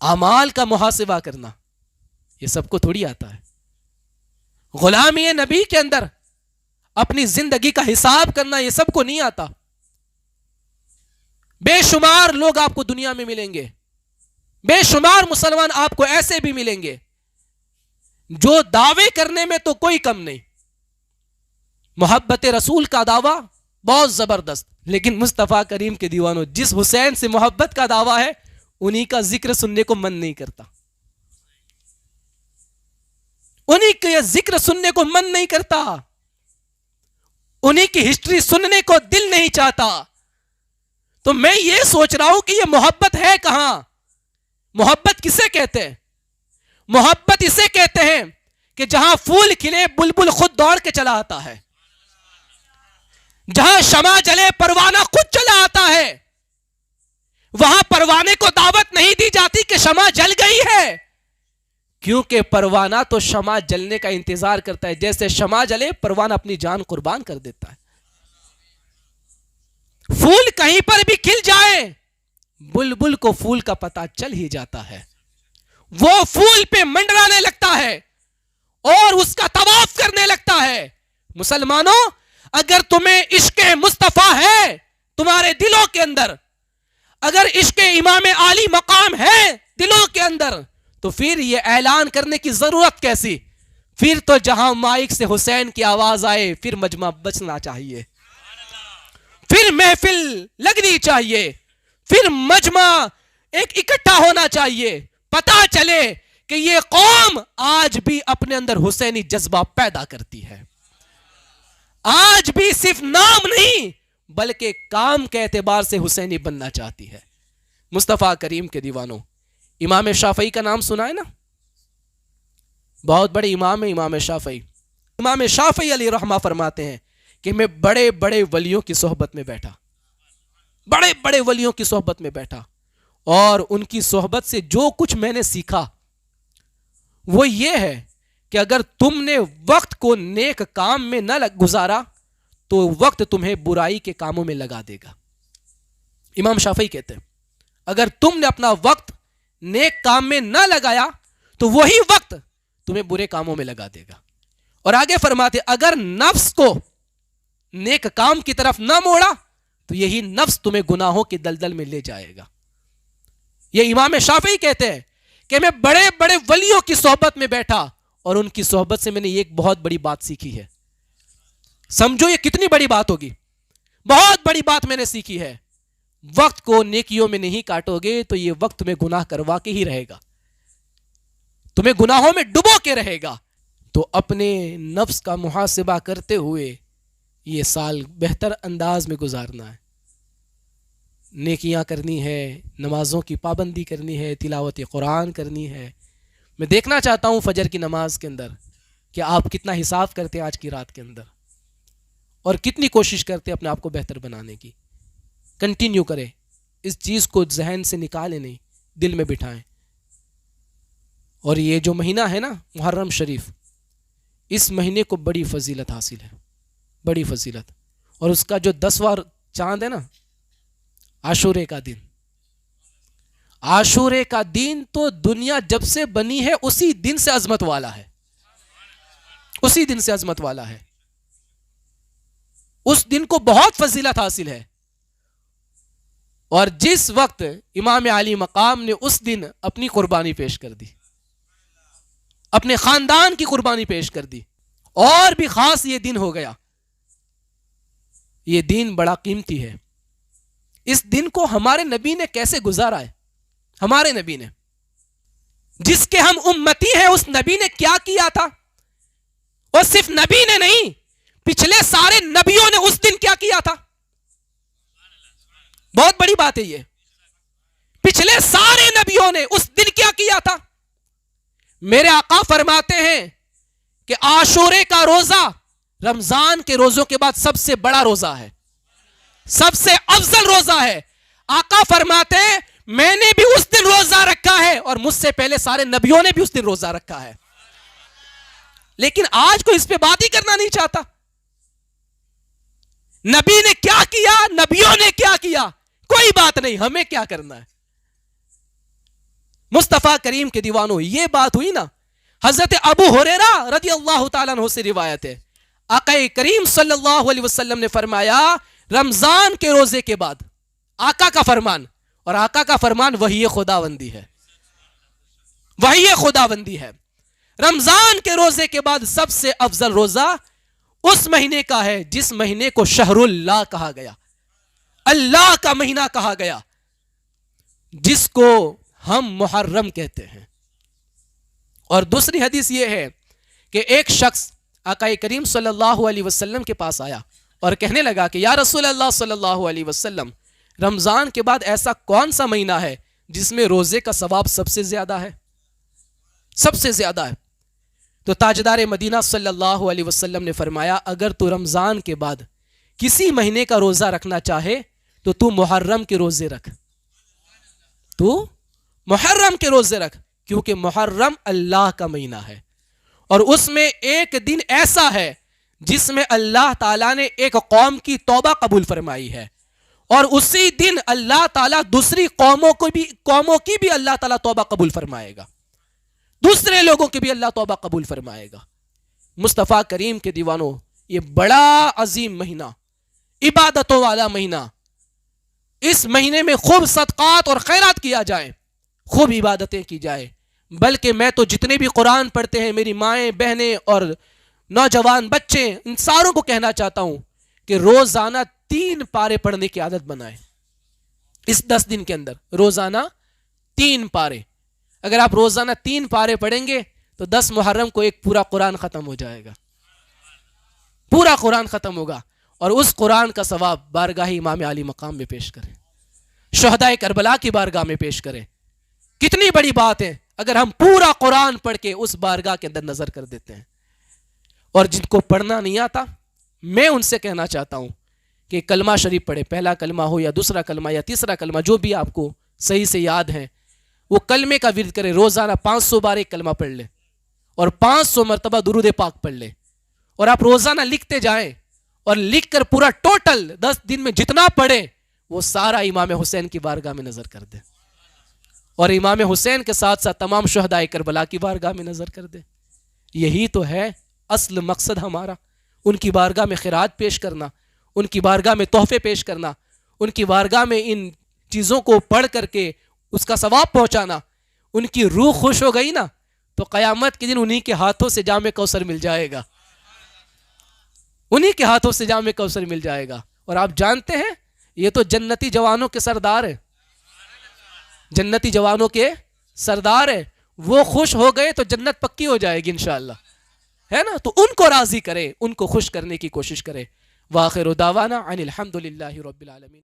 اعمال کا محاسبہ کرنا یہ سب کو تھوڑی آتا ہے. غلامی نبی کے اندر اپنی زندگی کا حساب کرنا یہ سب کو نہیں آتا. بے شمار لوگ آپ کو دنیا میں ملیں گے, بے شمار مسلمان آپ کو ایسے بھی ملیں گے جو دعوے کرنے میں تو کوئی کم نہیں, محبت رسول کا دعویٰ بہت زبردست, لیکن مصطفیٰ کریم کے دیوانوں جس حسین سے محبت کا دعویٰ ہے انہی کا ذکر سننے کو من نہیں کرتا, انہی کا ذکر سننے کو من نہیں کرتا, انہی کی ہسٹری سننے کو دل نہیں چاہتا. تو میں یہ سوچ رہا ہوں کہ یہ محبت ہے کہاں؟ محبت کسے کہتے ہیں؟ محبت اسے کہتے ہیں کہ جہاں پھول کھلے بلبل خود دوڑ کے چلا آتا ہے, جہاں شمع جلے پروانہ خود چلا آتا ہے. وہاں پروانے کو دعوت نہیں دی جاتی کہ شمع جل گئی ہے, کیونکہ پروانہ تو شمع جلنے کا انتظار کرتا ہے. جیسے شمع جلے پروانہ اپنی جان قربان کر دیتا ہے. پھول کہیں پر بھی کھل جائے بلبل کو پھول کا پتہ چل ہی جاتا ہے, وہ پھول پہ منڈرانے لگتا ہے اور اس کا طواف کرنے لگتا ہے. مسلمانوں, اگر تمہیں عشق مصطفیٰ ہے تمہارے دلوں کے اندر, اگر عشق امام عالی مقام ہے دلوں کے اندر, تو پھر یہ اعلان کرنے کی ضرورت کیسی؟ پھر تو جہاں مائک سے حسین کی آواز آئے پھر مجمع بچنا چاہیے, پھر محفل لگنی چاہیے, پھر مجمع ایک اکٹھا ہونا چاہیے. پتا چلے کہ یہ قوم آج بھی اپنے اندر حسینی جذبہ پیدا کرتی ہے, آج بھی صرف نام نہیں بلکہ کام کے اعتبار سے حسینی بننا چاہتی ہے. مصطفیٰ کریم کے دیوانوں, امام شافعی کا نام سنا ہے نا؟ بہت بڑے امام ہیں امام شافعی. امام شافعی علیہ رحمہ فرماتے ہیں کہ میں بڑے بڑے ولیوں کی صحبت میں بیٹھا, بڑے بڑے ولیوں کی صحبت میں بیٹھا, اور ان کی صحبت سے جو کچھ میں نے سیکھا وہ یہ ہے کہ اگر تم نے وقت کو نیک کام میں نہ گزارا تو وقت تمہیں برائی کے کاموں میں لگا دے گا. امام شافعی کہتے ہیں اگر تم نے اپنا وقت نیک کام میں نہ لگایا تو وہی وقت تمہیں برے کاموں میں لگا دے گا. اور آگے فرماتے اگر نفس کو نیک کام کی طرف نہ موڑا تو یہی نفس تمہیں گناہوں کی دلدل میں لے جائے گا. یہ امام شافعی کہتے ہیں کہ میں بڑے بڑے ولیوں کی صحبت میں بیٹھا اور ان کی صحبت سے میں نے ایک بہت بڑی بات سیکھی ہے. سمجھو یہ کتنی بڑی بات ہوگی, بہت بڑی بات میں نے سیکھی ہے. وقت کو نیکیوں میں نہیں کاٹو گے تو یہ وقت تمہیں گناہ کروا کے ہی رہے گا, تمہیں گناہوں میں ڈبو کے رہے گا. تو اپنے نفس کا محاسبہ کرتے ہوئے یہ سال بہتر انداز میں گزارنا ہے. نیکیاں کرنی ہے, نمازوں کی پابندی کرنی ہے, تلاوت قرآن کرنی ہے. میں دیکھنا چاہتا ہوں فجر کی نماز کے اندر کہ آپ کتنا حساب کرتے ہیں آج کی رات کے اندر, اور کتنی کوشش کرتے ہیں اپنے آپ کو بہتر بنانے کی. کنٹینیو کریں, اس چیز کو ذہن سے نکالیں نہیں, دل میں بٹھائیں. اور یہ جو مہینہ ہے نا محرم شریف, اس مہینے کو بڑی فضیلت حاصل ہے, بڑی فضیلت. اور اس کا جو 10واں چاند ہے نا, عاشورے کا دن, عاشورے کا دن تو دنیا جب سے بنی ہے اسی دن سے عظمت والا ہے, اسی دن سے عظمت والا ہے. اس دن کو بہت فضیلت حاصل ہے. اور جس وقت امام علی مقام نے اس دن اپنی قربانی پیش کر دی, اپنے خاندان کی قربانی پیش کر دی, اور بھی خاص یہ دن ہو گیا. یہ دن بڑا قیمتی ہے. اس دن کو ہمارے نبی نے کیسے گزارا ہے؟ ہمارے نبی نے, جس کے ہم امتی ہیں, اس نبی نے کیا کیا تھا؟ اور صرف نبی نے نہیں, پچھلے سارے نبیوں نے اس دن کیا کیا تھا؟ بہت بڑی بات ہے یہ. پچھلے سارے نبیوں نے اس دن کیا کیا تھا؟ میرے آقا فرماتے ہیں کہ عاشورے کا روزہ رمضان کے روزوں کے بعد سب سے بڑا روزہ ہے، سب سے افضل روزہ ہے۔ آقا فرماتے ہیں میں نے بھی اس دن روزہ رکھا ہے اور مجھ سے پہلے سارے نبیوں نے بھی اس دن روزہ رکھا ہے، لیکن آج کوئی اس پہ بات ہی کرنا نہیں چاہتا۔ نبی نے کیا کیا، نبیوں نے کیا کیا، کوئی بات نہیں، ہمیں کیا کرنا ہے۔ مصطفیٰ کریم کے دیوانوں، یہ بات ہوئی نا، حضرت ابو ہریرہ رضی اللہ تعالیٰ عنہ سے روایت ہے، آقا کریم صلی اللہ علیہ وسلم نے فرمایا رمضان کے روزے کے بعد، آقا کا فرمان، اور آقا کا فرمان وحی خداوندی ہے، وحی خداوندی ہے، رمضان کے روزے کے بعد سب سے افضل روزہ اس مہینے کا ہے جس مہینے کو شہر اللہ کہا گیا، اللہ کا مہینہ کہا گیا، جس کو ہم محرم کہتے ہیں۔ اور دوسری حدیث یہ ہے کہ ایک شخص آقا کریم صلی اللہ علیہ وسلم کے پاس آیا اور کہنے لگا کہ یا رسول اللہ صلی اللہ علیہ وسلم، رمضان کے بعد ایسا کون سا مہینہ ہے جس میں روزے کا ثواب سب سے زیادہ ہے، سب سے زیادہ ہے؟ تو تاجدار مدینہ صلی اللہ علیہ وسلم نے فرمایا اگر تو رمضان کے بعد کسی مہینے کا روزہ رکھنا چاہے تو تو محرم کے روزے رکھ، تو محرم کے روزے رکھ، کیونکہ محرم اللہ کا مہینہ ہے، اور اس میں ایک دن ایسا ہے جس میں اللہ تعالیٰ نے ایک قوم کی توبہ قبول فرمائی ہے، اور اسی دن اللہ تعالیٰ دوسری قوموں کی بھی اللہ تعالیٰ توبہ قبول فرمائے گا، دوسرے لوگوں کی بھی اللہ توبہ قبول فرمائے گا۔ مصطفیٰ کریم کے دیوانوں، یہ بڑا عظیم مہینہ، عبادتوں والا مہینہ، اس مہینے میں خوب صدقات اور خیرات کیا جائے، خوب عبادتیں کی جائے، بلکہ میں تو جتنے بھی قرآن پڑھتے ہیں میری مائیں بہنیں اور نوجوان بچے، ان ساروں کو کہنا چاہتا ہوں کہ روزانہ 3 پارے پڑھنے کی عادت بنائیں، اس 10 دن کے اندر روزانہ 3 پارے۔ اگر آپ روزانہ 3 پارے پڑھیں گے تو 10 محرم کو ایک پورا قرآن ختم ہو جائے گا، پورا قرآن ختم ہوگا، اور اس قرآن کا ثواب بارگاہ امام علی مقام میں پیش کریں، شہداء کربلا کی بارگاہ میں پیش کریں۔ کتنی بڑی بات ہے اگر ہم پورا قرآن پڑھ کے اس بارگاہ کے اندر نظر کر دیتے ہیں۔ اور جن کو پڑھنا نہیں آتا، میں ان سے کہنا چاہتا ہوں کہ کلمہ شریف پڑھے، پہلا کلمہ ہو یا دوسرا کلمہ یا تیسرا کلمہ، جو بھی آپ کو صحیح سے یاد ہے، وہ کلمے کا ورد کرے، روزانہ 500 بار ایک کلمہ پڑھ لے اور 500 مرتبہ درود پاک پڑھ لے، اور آپ روزانہ لکھتے جائیں، اور لکھ کر پورا ٹوٹل 10 دن میں جتنا پڑھے وہ سارا امام حسین کی بارگاہ میں نظر کر دے، اور امام حسین کے ساتھ ساتھ تمام شہداء کربلا کی بارگاہ میں نظر کر دے۔ یہی تو ہے اصل مقصد ہمارا، ان کی بارگاہ میں خیرات پیش کرنا، ان کی بارگاہ میں تحفے پیش کرنا، ان کی بارگاہ میں ان چیزوں کو پڑھ کر کے اس کا ثواب پہنچانا۔ ان کی روح خوش ہو گئی نا تو قیامت کے دن انہی کے ہاتھوں سے جام کوثر مل جائے گا، انہی کے ہاتھوں سے جام کوثر مل جائے گا۔ اور آپ جانتے ہیں یہ تو جنتی جوانوں کے سردار ہیں، جنتی جوانوں کے سردار ہیں، وہ خوش ہو گئے تو جنت پکی ہو جائے گی انشاءاللہ، ہے نا؟ تو ان کو راضی کرے، ان کو خوش کرنے کی کوشش کرے۔ وآخر دعوانا ان الحمد للہ رب العالمین۔